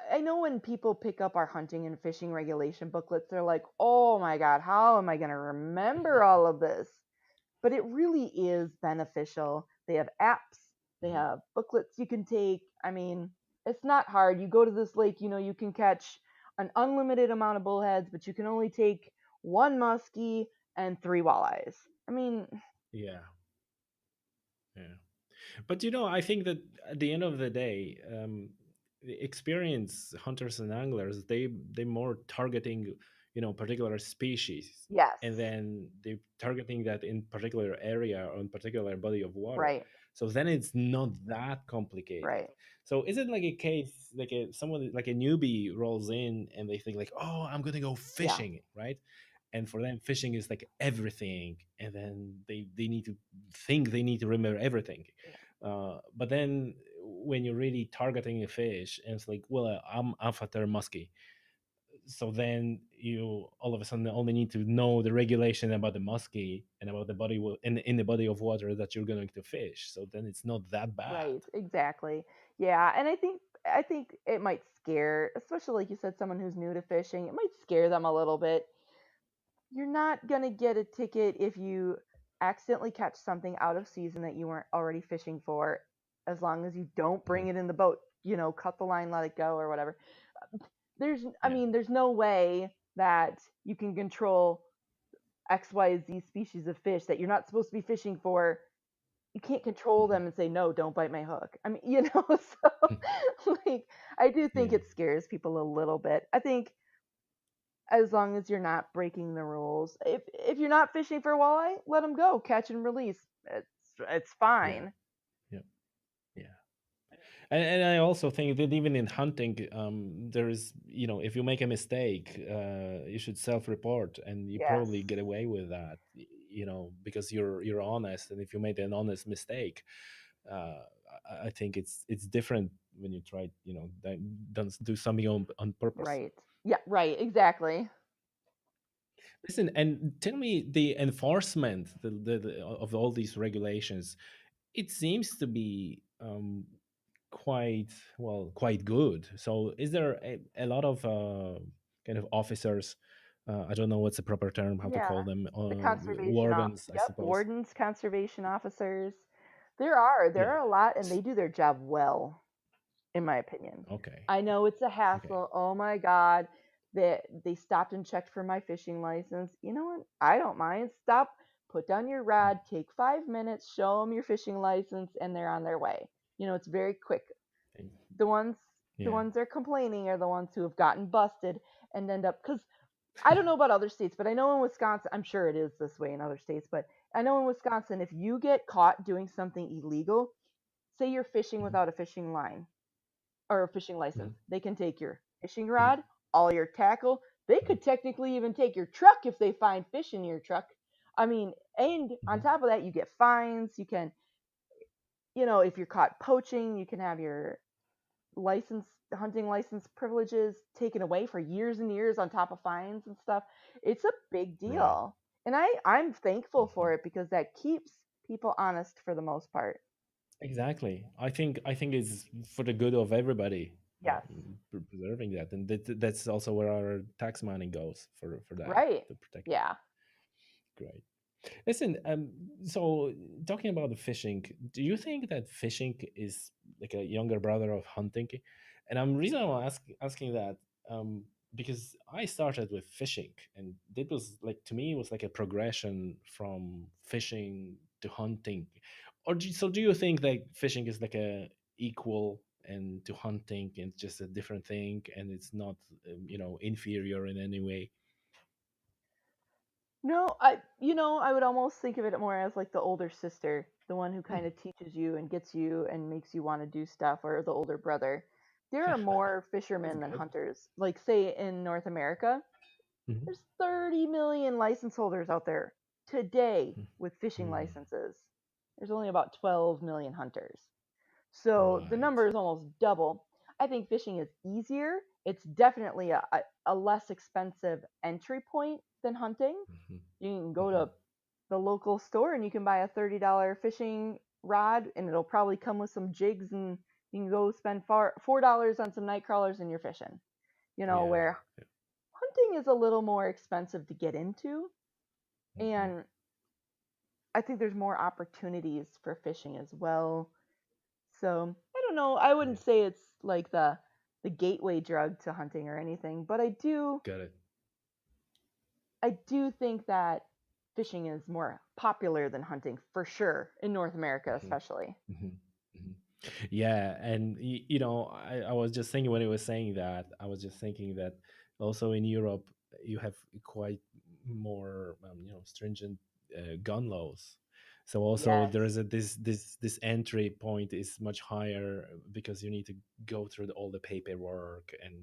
I know when people pick up our hunting and fishing regulation booklets, they're like, "Oh my god, how am I going to remember all of this?" But it really is beneficial. They have apps, they Mhm. have booklets you can take. I mean, it's not hard. You go to this lake, you can catch an unlimited amount of bullheads, but you can only take one muskie and 3 walleyes. I mean, Yeah, yeah. But I think that at the end of the day, the experienced hunters and anglers, they more targeting particular species, yes, and then they targeting that in particular area or in particular body of water. right, So then it's not that complicated. right. So is it like a case like someone like a newbie rolls in and they think like, oh, I'm gonna go Yeah, fishing, right? And for them fishing is like everything, and then they need to think they need to remember everything. yeah. But then when you're really targeting a fish and it's like, well, I'm after muskie, so then you all of a sudden only need to know the regulation about the muskie and about the in the body of water that you're going to fish, so then it's not that bad. Right, exactly. Yeah, and I think it might scare, especially like you said, someone who's new to fishing, it might scare them a little bit. You're not going to get a ticket if you accidentally catch something out of season that you weren't already fishing for, as long as you don't Mhm. bring it in the boat, cut the line, let it go or whatever. I Yeah. mean, there's no way that you can control XYZ species of fish that you're not supposed to be fishing for. You can't control Mhm. them and say no, don't bite my hook. I mean, so like I do think Yeah. it scares people a little bit. I think as long as you're not breaking the rules, if you're not fishing for walleye, let them go, catch and release. It's Yeah. fine. Yeah. Yeah. And I also think that even in hunting, there is, if you make a mistake, you should self-report, and you Yes. probably get away with that, because you're honest. And if you made an honest mistake, I think it's different when you try, don't do something on purpose. Right. Yeah, right, exactly. Listen, and tell me the enforcement of all these regulations. It seems to be quite quite good. So is there a lot of kind of officers, I don't know what's the proper term, how to Yeah. call them, The conservation wardens, I yep, suppose. wardens, conservation officers. There are Yeah. a lot and they do their job well, in my opinion. Okay. I know it's a Okay. hassle. Oh my god, they stopped and checked for my fishing license. You know what? I don't mind. Stop, put down your rod, take 5 minutes, show them your fishing license, and they're on their way. It's very quick. Okay. The ones the Yeah. ones that are complaining are the ones who have gotten busted and end up because I don't know about other states, but I know in Wisconsin, I'm sure it is this way in other states, but I know in Wisconsin, if you get caught doing something illegal, say you're fishing Mhm. without a fishing line or a fishing Mhm. license, they can take your fishing Mhm. rod, all your tackle. They Mhm. could technically even take your truck if they find fish in your truck. I mean, and on Mhm. top of that, you get fines. You can, if you're caught poaching, you can have your license hunting license privileges taken away for years and years on top of fines and stuff. It's a big Right. deal. And I'm thankful Mhm. for it because that keeps people honest for the most part. Exactly. I think it's for the good of everybody, Yes. preserving that, and that's also where our tax money goes for that, Right. to protect that. Yeah. Great. Listen, so talking about the fishing, do you think that fishing is like a younger brother of hunting? And I'm asking that, because I started with fishing, and it was like, to me, it was like a progression from fishing to hunting. So do you think that fishing is like a equal, and to hunting and just a different thing, and it's not, inferior in any way? No, I would almost think of it more as like the older sister, the one who Hmm, kind of teaches you and gets you and makes you want to do stuff, or the older brother. There are more that's fishermen than good. hunters. Like say in North America, Hmm. there's 30 million license holders out there today with fishing Hmm. licenses. There's only about 12 million hunters. So the Right. number is almost double. I think fishing is easier. It's definitely a less expensive entry point than hunting. Mhm, You can go to mhm. the local store and you can buy a $30 fishing rod, and it'll probably come with some jigs, and you can go spend $4 on some night crawlers and you're fishing. Yeah. Where hunting is a little more expensive to get into, Hmm. and I think there's more opportunities for fishing as well. So I don't know. I Yeah. wouldn't say it's like the gateway drug to hunting or anything, but Got it. I do think that fishing is more popular than hunting for sure in North America, Hmm. especially. Hmm. Hmm. Yeah, and I was just thinking when he was saying that, I was just thinking that also in Europe you have quite more stringent gun laws. So also Yes. there is this entry point is much higher because you need to go through all the paperwork, and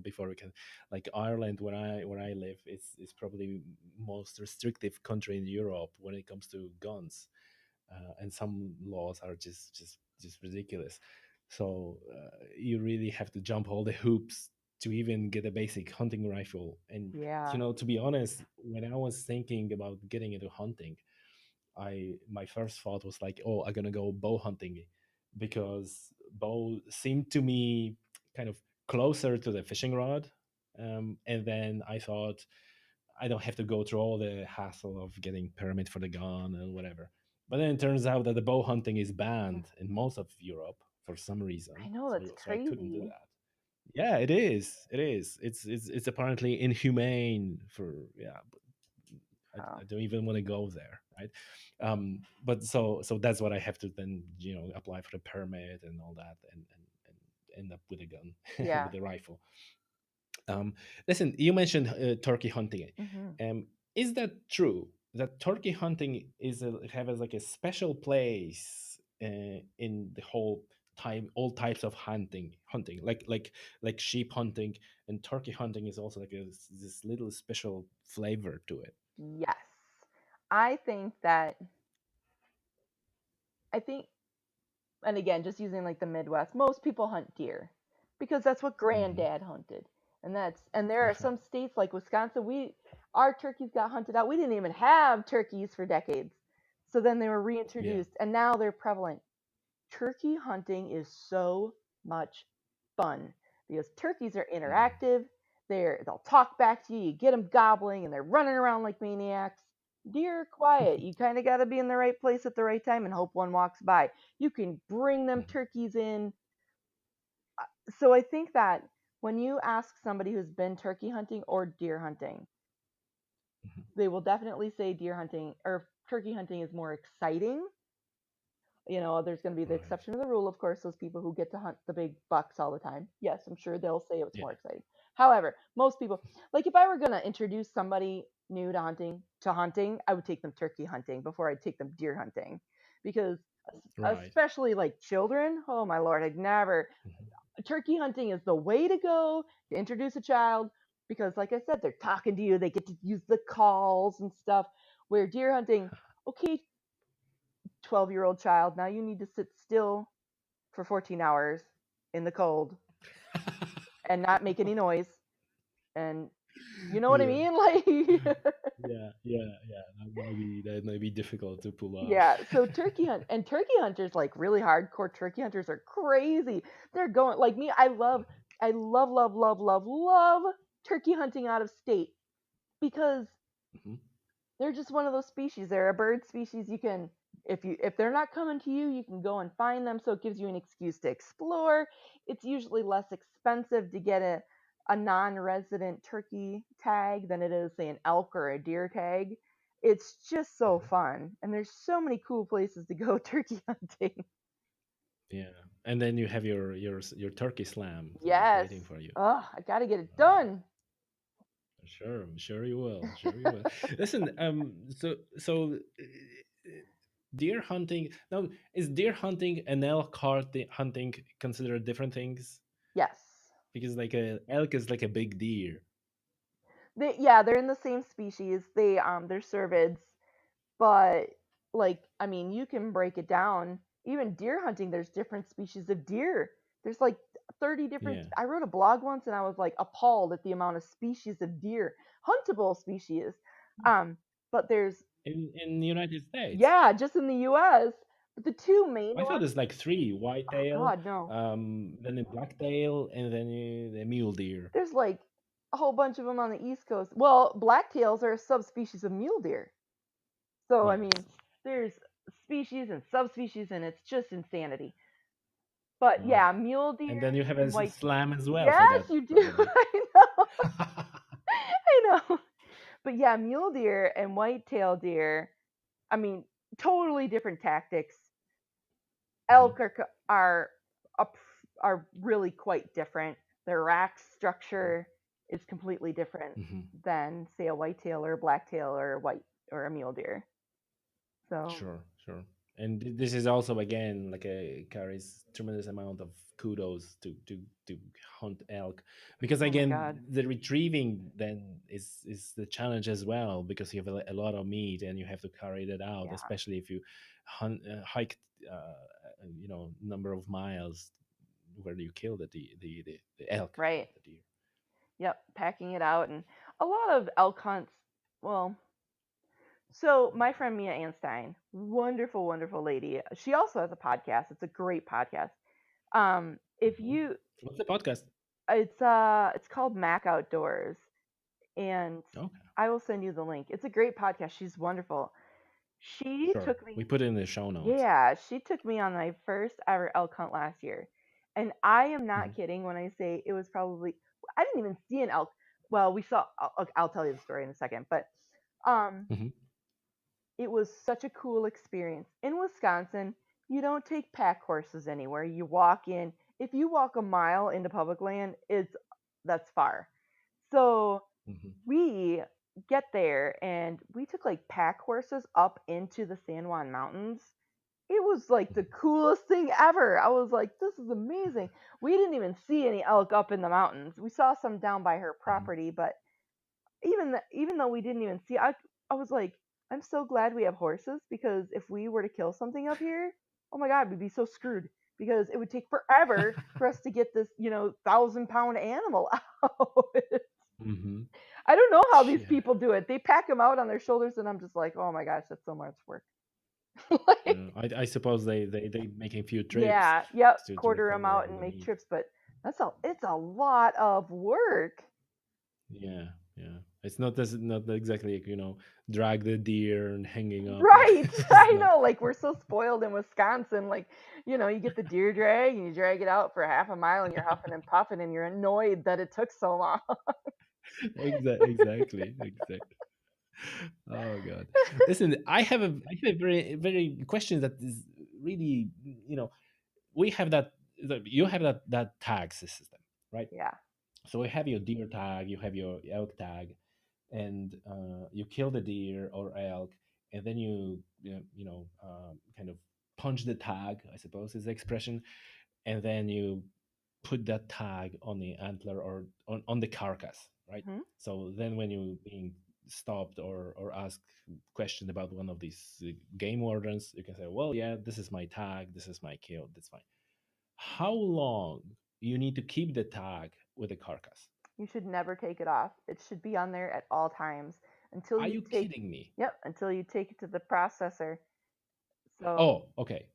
before we can, like Ireland, where I live, it's probably most restrictive country in Europe when it comes to guns, and some laws are just ridiculous. So you really have to jump all the hoops to even get a basic hunting rifle. And Yeah. to be honest, when I was thinking about getting into hunting, I my first thought was like, oh, I'm gonna go bow hunting, because bow seemed to me kind of closer to the fishing rod. And then I thought I don't have to go through all the hassle of getting permit for the gun and whatever. But then it turns out that the bow hunting is banned in most of Europe for some I reason. know, So that's so I couldn't do crazy. that. Yeah, it is. It is. It's apparently inhumane for, yeah. But Oh. I don't even want to go there, right? But so that's what I have to then apply for the permit and all that, and end up with a gun, Yeah. with a rifle. Um, Listen, you mentioned turkey hunting. Hmm. Is that true? That turkey hunting have as like a special place in the whole time, all types of hunting, like sheep hunting and turkey hunting is also like this little special flavor to it. Yes. I think that, I think, and again, just using like the Midwest, most people hunt deer because that's what Hmm. granddad hunted. And there are Uh-huh. some states like Wisconsin, our turkeys got hunted out. We didn't even have turkeys for decades. So then they were Yeah. reintroduced and now they're prevalent. Turkey hunting is so much fun because turkeys are Hmm. interactive. They'll talk back to you. You get them gobbling and they're running around like maniacs. Deer are quiet. You kind of got to be in the right place at the right time and hope one walks by. You can bring them turkeys in. So I think that when you ask somebody who's been turkey hunting or deer hunting, Hmm. they will definitely say deer hunting or turkey hunting is more exciting. There's going to be the Right. exception to the rule, of course, those people who get to hunt the big bucks all the time. Yes, I'm sure they'll say it's Yeah. more exciting. However, most people, like if I were going to introduce somebody new to hunting, I would take them turkey hunting before I'd take them deer hunting because Right. especially like children, oh my lord, I'd never Hmm. turkey hunting is the way to go to introduce a child because like I said, they're talking to you, they get to use the calls and stuff, where deer hunting, okay, 12-year-old child, now you need to sit still for 14 hours in the cold and not make any noise. And you know what I Yeah. mean? Like, Yeah. That might be difficult to pull off. yeah. So turkey hunters, like really hardcore turkey hunters, are crazy. They're going like me. I love, love, love, love, love turkey hunting out of state because Mhm. they're just one of those species. They're a bird species. If they're not coming to you, you can go and find them. So it gives you an excuse to explore. It's usually less expensive to get a non-resident turkey tag than it is say an elk or a deer tag. It's just so Mhm. fun, and there's so many cool places to go turkey hunting. Yeah, and then you have your turkey slam just Yes. waiting for you. Oh, I gotta get it Uh, done. sure, I'm sure you will. Sure you will. Listen, deer hunting. Now, is deer hunting and elk hunting considered different things? Yes. Because like a elk is like a big deer. Yeah, they're in the same species. They're cervids, but like I mean, you can break it down. Even deer hunting, there's different species of deer. There's like 30 different. Yeah. I wrote a blog once and I was like appalled at the amount of species of deer, huntable species. Um, but there's in the United States. Yeah, just in the U.S. But the two main I thought ones. there's like three: Oh whitetail, God, no. then the blacktail, and then the mule deer. There's like a whole bunch of them on the East Coast. Well, blacktails are a subspecies of mule deer. So I mean, Yes. there's species and subspecies, and it's just insanity. But Oh. yeah, mule deer And then you have a and white. slam as well for Yes, that, you do. probably. I know. I know. But yeah, mule deer and whitetail deer. I mean, totally different tactics. Hmm. Elk are up- are really quite different. Their rack structure is completely different Hmm. than say a whitetail or a blacktail or a white or a mule deer. So Sure, sure. And this is also again like a carries tremendous amount of kudos to hunt elk, because oh my again god. the retrieving then is the challenge as well, because you have a lot of meat and you have to carry that out, Yeah. especially if you hike number of miles where you kill the elk, Right. the deer. Yep, packing it out and a lot of elk hunts. Well, so my friend Mia Anstein, wonderful, wonderful lady. She also has a podcast. It's a great podcast. If Mhm. you, What's the podcast? it's called Mac Outdoors, and Okay, I will send you the link. It's a great podcast. She's wonderful. She sure. took We me, put it in the show notes. yeah, she took me on my first ever elk hunt last year, and I am Hmm. not kidding when I say it was probably I didn't even see an elk. Well, we saw. I'll tell you the story in a second, but um, Hmm. it was such a cool experience. In Wisconsin, you don't take pack horses anywhere. You walk in. If you walk a mile into public land, that's far. So Hmm. we get there and we took like pack horses up into the San Juan Mountains. It was like the coolest thing ever. I was like, this is amazing. We didn't even see any elk up in the mountains. We saw some down by her Hmm. property, but even though we didn't even see, I was like, I'm so glad we have horses because if we were to kill something up here, oh my god, we'd be so screwed because it would take forever for us to get this 1,000-pound animal out. Hmm. I don't know how these Yeah. people do it. They pack them out on their shoulders, and I'm just like, oh my gosh, that's so much work. Like, I suppose they making a few trips yeah, yep, to quarter them recover out all and the make meat. trips, but it's a lot of work. Yeah, yeah. It's not exactly like, drag the deer and hanging up. Right. It's I not. know. Like we're so spoiled in Wisconsin. Like, you get the deer drag and you drag it out for half a mile and you're huffing and puffing and you're annoyed that it took so long. Exactly. Oh God. Listen, I have a very question that is really, you know, we have you have that tag system, right? Yeah. So you have your deer tag, you have your elk tag, and you kill the deer or elk, and then you kind of punch the tag, I suppose is the expression, and then you put that tag on the antler or on the carcass, right? Hmm. So then when you being stopped or asked question about one of these game wardens, you can say, well, yeah, this is my tag, this is my kill, that's fine. How long you need to keep the tag with the carcass? You should never take it off. It should be on there at all times until Are you you take, kidding me? yep, until you take it to the processor. So, Oh, okay.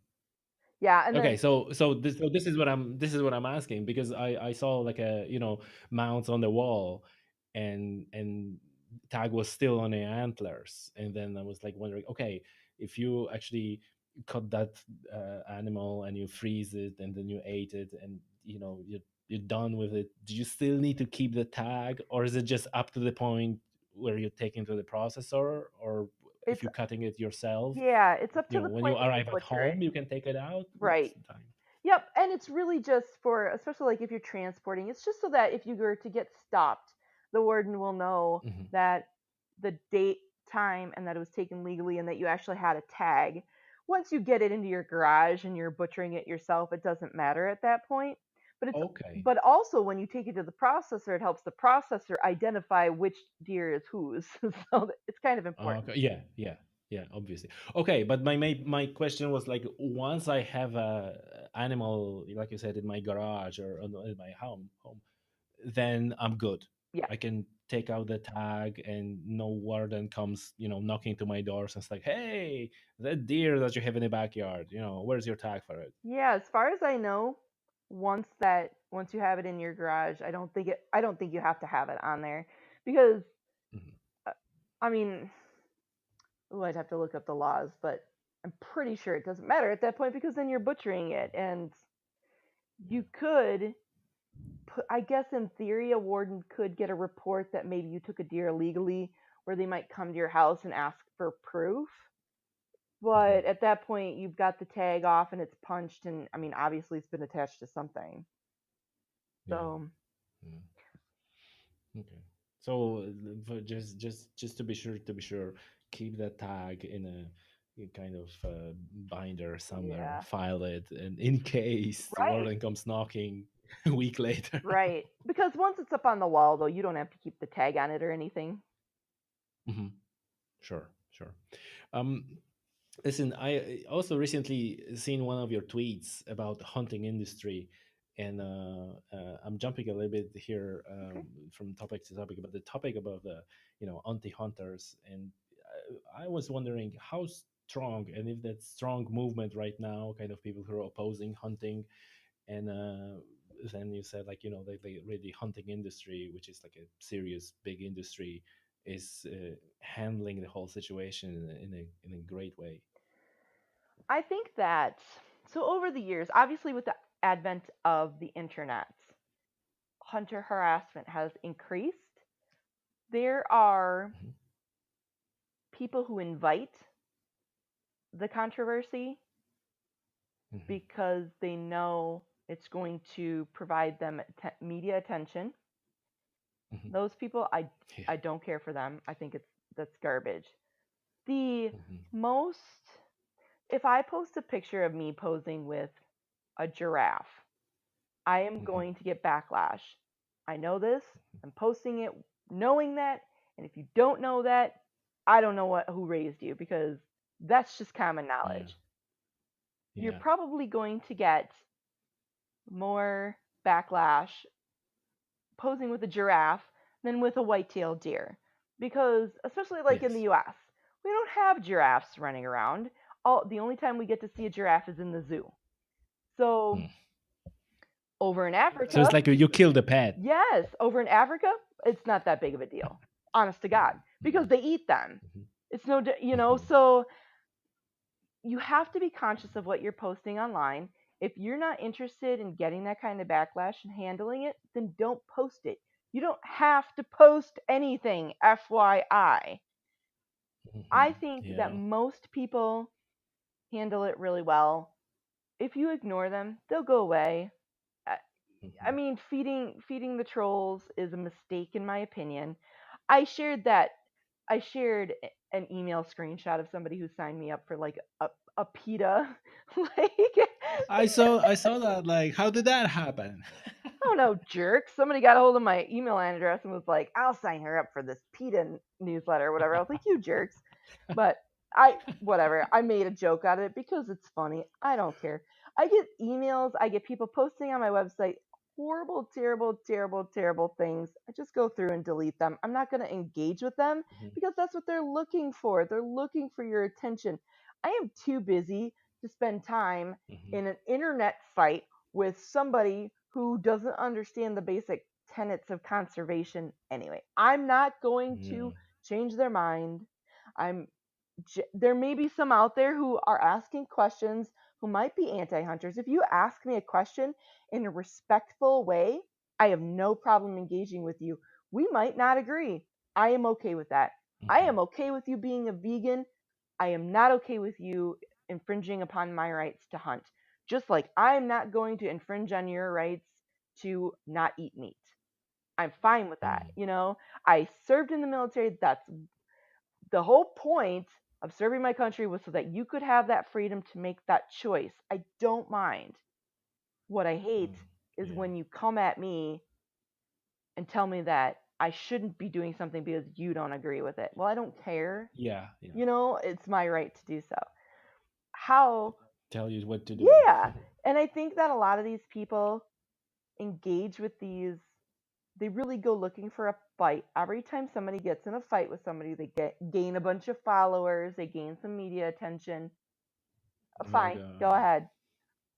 yeah. And Okay, then, so this is what I'm asking, because I saw like a mounts on the wall, and tag was still on the antlers, and then I was like wondering, okay, if you actually cut that animal and you freeze it and then you ate it, and you're done with it, do you still need to keep the tag, or is it just up to the point where you're taking to the processor, or if it's, you're cutting it yourself, yeah, it's up to the when you point of you arrive at butchering. home you can take it out? What's Right. the time? Yep, and it's really just for, especially like if you're transporting, it's just so that if you were to get stopped, the warden will know Hmm. that the date, time, and that it was taken legally and that you actually had a tag. Once you get it into your garage and you're butchering it yourself, it doesn't matter at that point. But it's Okay. but also when you take it to the processor, it helps the processor identify which deer is whose. So it's kind of important. Okay. Yeah. Yeah. Yeah. Obviously. Okay. But my question was like, once I have a animal, like you said, in my garage or in my home, then I'm good. Yeah. I can take out the tag and no warden comes, knocking to my doors and it's like, hey, that deer that you have in the backyard, where's your tag for it? Yeah, as far as I know, once you have it in your garage, I don't think you have to have it on there because Mhm. uh, I mean, ooh, I'd have to look up the laws, but I'm pretty sure it doesn't matter at that point because then you're butchering it and you could I guess in theory a warden could get a report that maybe you took a deer illegally where they might come to your house and ask for proof. Mhm. But at that point, you've got the tag off and it's punched, and I mean, obviously, it's been attached to something. Yeah. So Yeah. Okay. So just to be sure, keep that tag in a kind of binder somewhere, yeah, file it, and in case the right, warden comes knocking a week later. right. Because once it's up on the wall, though, you don't have to keep the tag on it or anything. Mhm. Sure, sure. Um, Listen, I also recently seen one of your tweets about the hunting industry, and I'm jumping a little bit here Okay. from topic to topic, but the topic about the anti-hunters, and I was wondering how strong, and if that strong movement right now, kind of people who are opposing hunting, and then you said like the really hunting industry, which is like a serious big industry, is handling the whole situation in a great way. I think that so over the years, obviously with the advent of the internet, hunter harassment has increased. There are Mhm. people who invite the controversy Mhm. because they know it's going to provide them media attention. Mhm. Those people, Yeah. I don't care for them. I think that's garbage. The Mhm. most if I post a picture of me posing with a giraffe, I am Mhm. going to get backlash. I know this. I'm posting it knowing that, and if you don't know that, I don't know what who raised you because that's just common Yeah. knowledge. You're Yeah. probably going to get more backlash posing with a giraffe than with a white-tailed deer because especially like in the Yes. US, we don't have giraffes running around. The only time we get to see a giraffe is in the zoo. So, Mm. over in So it's Africa, like you kill the pet. yes, over in Africa, it's not that big of a deal. Honest to God, because Mhm. they eat them. Mhm. It's no, Mhm. so you have to be conscious of what you're posting online. If you're not interested in getting that kind of backlash and handling it, then don't post it. You don't have to post anything, FYI. I Mhm. think that Yeah. most people handle it really well. If you ignore them, they'll go away. I I Mhm. mean, feeding the trolls is a mistake in my opinion. I shared that I shared an email screenshot of somebody who signed me up for like a PETA like I saw that. Like, how did that happen? I don't know, jerk. Somebody got a hold of my email address and was like, "I'll sign her up for this PETA newsletter or whatever." I was like, "You jerks." But whatever. I made a joke out of it because it's funny. I don't care. I get emails, I get people posting on my website horrible, terrible, terrible, terrible things. I just go through and delete them. I'm not going to engage with them Mhm. because that's what they're looking for. They're looking for your attention. I am too busy to spend time Mhm. in an internet fight with somebody who doesn't understand the basic tenets of conservation anyway. I'm not going Yeah. to change their mind. I'm there may be some out there who are asking questions who might be anti-hunters. If you ask me a question in a respectful way, I have no problem engaging with you. We might not agree. I am okay with that. I Mhm. am okay with you being a vegan. I am not okay with you infringing upon my rights to hunt. Just like I'm not going to infringe on your rights to not eat meat. I'm fine with that. Mm. I served in the military. That's the whole point of serving my country was so that you could have that freedom to make that choice. I don't mind. What I hate Mm. is Yeah. when you come at me and tell me that I shouldn't be doing something because you don't agree with it. Well, I don't care. Yeah. Yeah. It's my right to do so. How? Tell you what to do. Yeah. And I think that a lot of these people engage with these they really go looking for a fight. Every time somebody gets in a fight with somebody, they gain a bunch of followers, they gain some media attention. Oh my Fine, go god. ahead.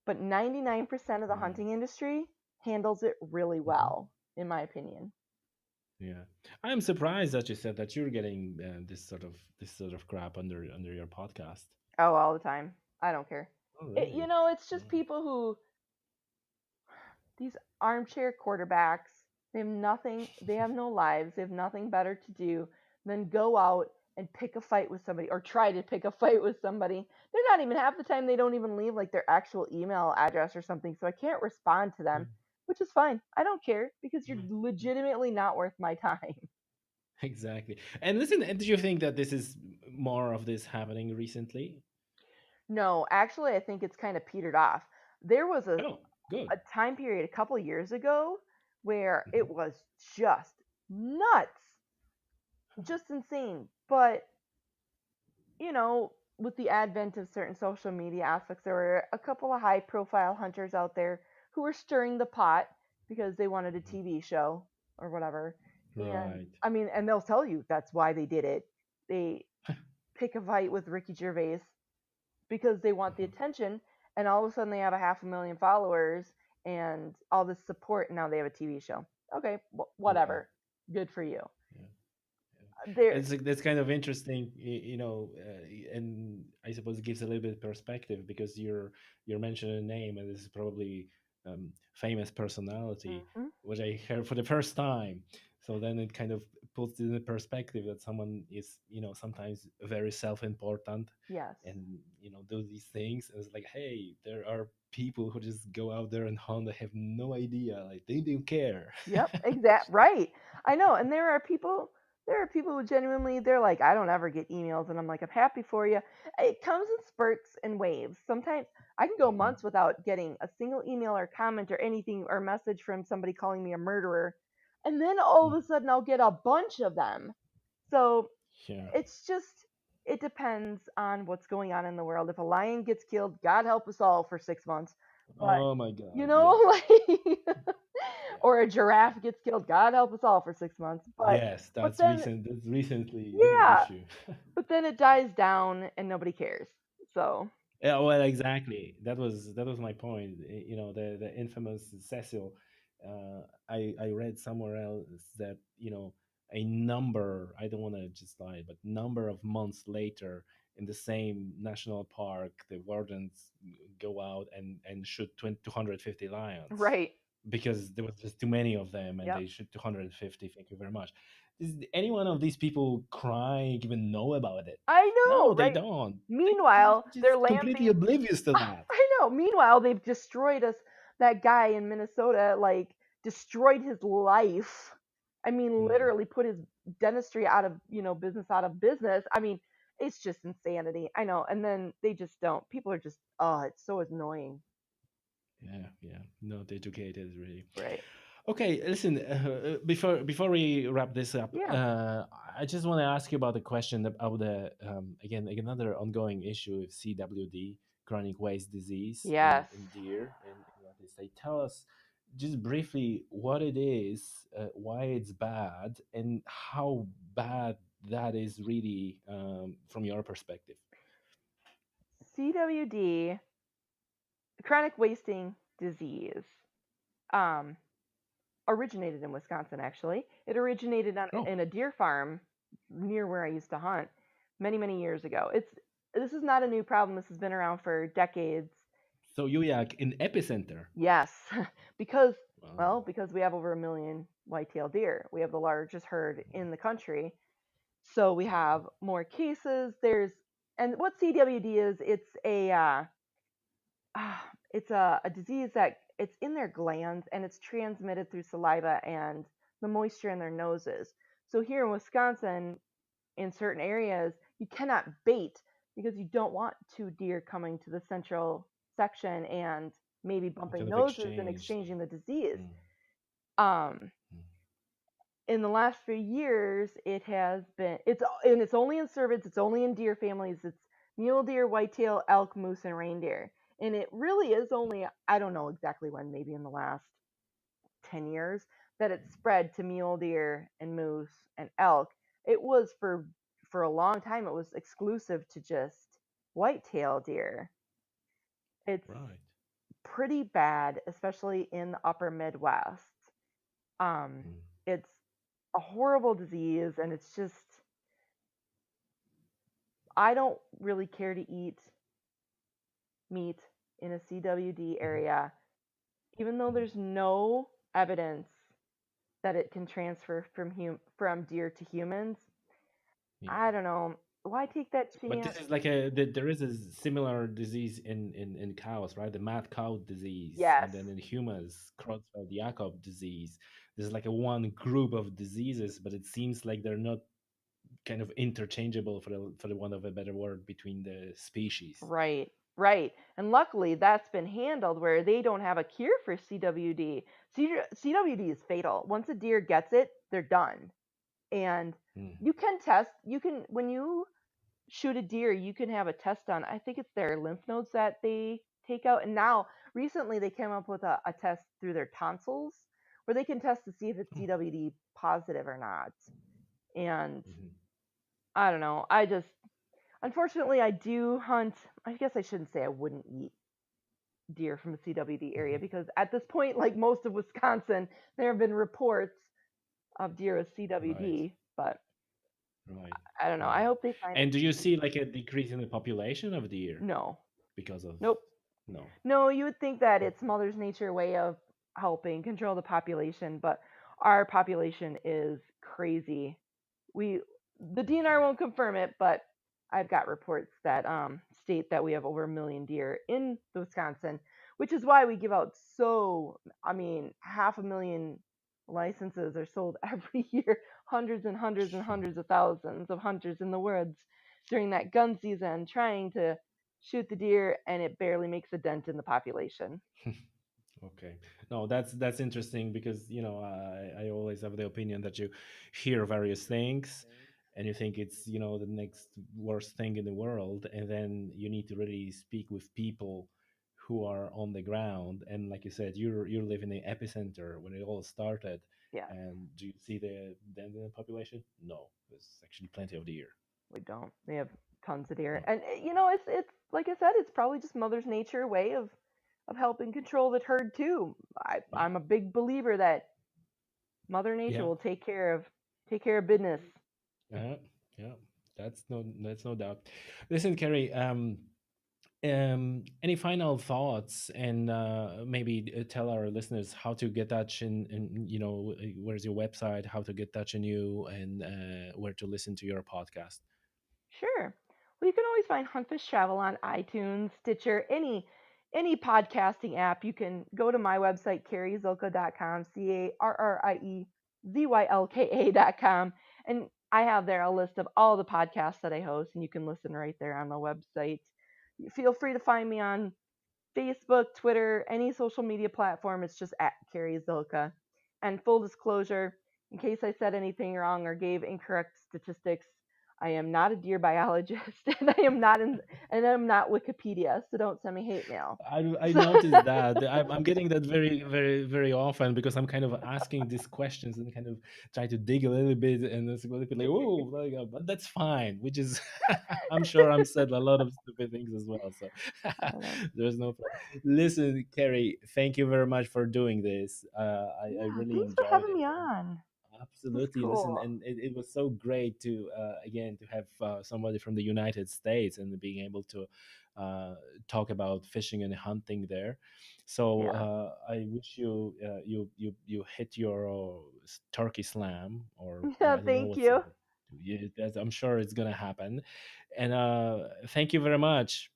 But 99% of the Yeah. hunting industry handles it really Hmm. well, in my opinion. Yeah. I'm surprised that you said that you're getting this sort of crap under your podcast. Oh, all the time. I don't care. Oh It, you really? know, it's just Oh. people who, these armchair quarterbacks, they have no lives, they have nothing better to do than go out and pick a fight with somebody or try to pick a fight with somebody. They're not even half the time, they don't even leave like their actual email address or something, so I can't respond to Yeah. them, which is fine. I don't care because you're Yeah. legitimately not worth my time. Exactly. And listen, and do you think that this is more of this happening recently? No, actually, I think it's kind of petered off. There was Oh, good. a time period a couple years ago where Hmm. it was just nuts, just insane. But, with the advent of certain social media aspects, there were a couple of high profile hunters out there who were stirring the pot because they wanted a TV show or whatever. And Right. I mean, and they'll tell you that's why they did it. They pick a fight with Ricky Gervais because they want the Uh-huh. attention, and all of a sudden they have a half a million followers and all this support, and now they have a TV show. Okay, Yeah. whatever. Good for you. Yeah. There, It's like that's kind of interesting, and I suppose it gives a little bit of perspective because you're mentioning a name, and this is probably famous personality, hmm which I heard for the first time. So then it kind of puts it in the perspective that someone is, sometimes very self-important, yes, and do these things. And it's like, hey, there are people who just go out there and hunt. They have no idea, like they don't care. yep, exact right. I know, and there are people who genuinely they're like, I don't ever get emails, and I'm like, I'm happy for you. It comes in spurts and waves. Sometimes I can go Mhm. months without getting a single email or comment or anything or message from somebody calling me a murderer, and then all of a sudden I'll get a bunch of them. So Yeah. it's just, it depends on what's going on in the world. If a lion gets killed, God help us all for 6 months. But Oh my God. you know, Yes. like, Yeah. or a giraffe gets killed, God help us all for 6 months. Yes, But that's then, recent. That's recently been an yeah, issue. but then it dies down and nobody cares. So Yeah, well, exactly. That was my point. The infamous Cecil. I read somewhere else that a number. I don't want to just lie, but number of months later, in the same national park, the wardens go out and shoot 250 lions right, because there was just too many of them, and yep, they shoot 250. Thank you very much. Does any one of these people crying even know about it? I know, No, they right. don't. Meanwhile, They're they're just completely lambing. oblivious to that. I know. Meanwhile, they've destroyed us. That guy in Minnesota, like, destroyed his life. I mean, Yeah, literally put his dentistry out of, business out of business. I mean, it's just insanity. I know. And then they just don't. People are just, oh, it's so annoying. yeah, yeah. Not educated, really. Right. Okay, listen. Before we wrap this up, Yeah. I just want to ask you about the question about the again another ongoing issue of CWD, chronic waste disease, in Yes. deer in the United States. Tell us just briefly what it is, why it's bad, and how bad that is really from your perspective. CWD, chronic wasting disease, um, originated in Wisconsin, actually. It originated Oh, in a deer farm near where I used to hunt many, many years ago. This is not a new problem. This has been around for decades. so Yuyak in epicenter. Yes, because Wow. because we have over a million white-tailed deer. We have the largest herd in the country. So we have more cases. And what CWD is, it's a disease that it's in their glands and it's transmitted through saliva and the moisture in their noses. So here in Wisconsin, in certain areas, you cannot bait because you don't want two deer coming to the central section and maybe bumping Kind of noses and exchange. exchanging the disease. Mm, Um, mm. in the last few years, it's only in cervids, it's only in deer families. It's mule deer, whitetail, elk, moose, and reindeer. And it really is only, I don't know exactly when, maybe in the last 10 years, that it spread to mule deer and moose and elk. It was for a long time it was exclusive to just whitetail deer. It's Right. pretty bad, especially in the upper Midwest. Um, Mm. it's a horrible disease, and it's just I don't really care to eat meat in a CWD Mhm. area, even though Mhm. there's no evidence that it can transfer from deer to humans. Yeah. I don't know. Why take that But this chance? is like there is a similar disease in cows, right? The mad cow disease, Yes, and then in humans, Creutzfeldt-Jakob disease. There's like a one group of diseases, but it seems like they're not kind of interchangeable for the want of a better word between the species. right, right. And luckily, that's been handled where they don't have a cure for CWD. CWD is fatal. Once a deer gets it, they're done. And Mm. you can test. You can when you shoot a deer, you can have a test done. I think it's their lymph nodes that they take out. And now, recently, they came up with a test through their tonsils where they can test to see if it's Oh. CWD positive or not. And Mhm. I don't know. Unfortunately, I do hunt. I guess I shouldn't say I wouldn't eat deer from the CWD area Mhm. because at this point, like most of Wisconsin, there have been reports of deer with Right. CWD. But Right. I don't know. I Right. hope they find a And do you see like a decrease in the population of deer no. because of Nope. no? No, you would think that it's Mother's Nature way of helping control the population, but our population is crazy. We the DNR Okay. won't confirm it, but I've got reports that state that we have over 1 million deer in Wisconsin, which is why we give out I mean, 500,000 licenses are sold every year, hundreds and hundreds and hundreds of thousands of hunters in the woods during that gun season trying to shoot the deer, and it barely makes a dent in the population. Okay. No, that's interesting because I always have the opinion that you hear various things and you think it's the next worst thing in the world, and then you need to really speak with people who are on the ground. And like you said, you live in the epicenter when it all started. Yes, And do you see the dent in the population? No, there's actually plenty of deer. we don't. We have tons of deer, Oh, and it's like I said, it's probably just Mother's Nature way of helping control the herd too. yeah, I'm a big believer that Mother Nature yeah. will take care of business. Uh-huh. Yeah, that's no doubt. Listen, Carrie, any final thoughts, and maybe tell our listeners how to get touch and where's your website, how to get touch on you, and where to listen to your podcast. Sure. Well, you can always find Huntfish Travel on iTunes, Stitcher, any podcasting app. You can go to my website, carriezylka.com, CarrieZylka.com, and I have there a list of all the podcasts that I host, and you can listen right there on the website. Feel free to find me on Facebook, Twitter, any social media platform. It's just at Carrie Zylka. And full disclosure, in case I said anything wrong or gave incorrect statistics, I am not a deer biologist, and I'm not Wikipedia. So don't send me hate mail. I So noticed that I'm getting that very very very often because I'm kind of asking these questions and kind of try to dig a little bit, and it's a little bit like, oh, like, but that's fine. Which is, I'm sure I'm said a lot of stupid things as well. So I don't know. there's no problem. Listen, Carrie, thank you very much for doing this. I Yeah, really thanks for enjoyed having it. me on. It was Absolutely. Listen, cool. and it was so great to again to have somebody from the United States and being able to uh, talk about fishing and hunting there. So Yeah. I wish you hit your turkey slam, or Yeah, I don't know thank what's you. I'm sure it's gonna happen. And thank you very much.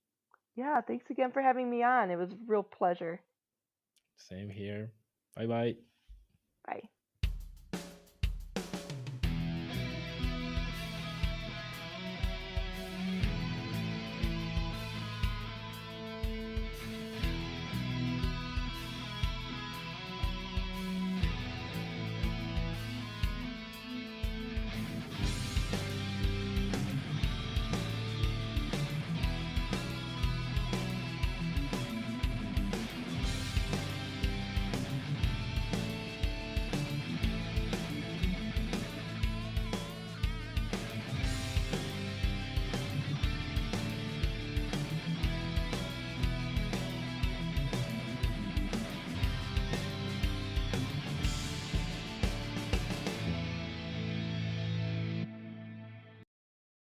Yeah, thanks again for having me on. It was a real pleasure. Same here. Bye bye. Bye.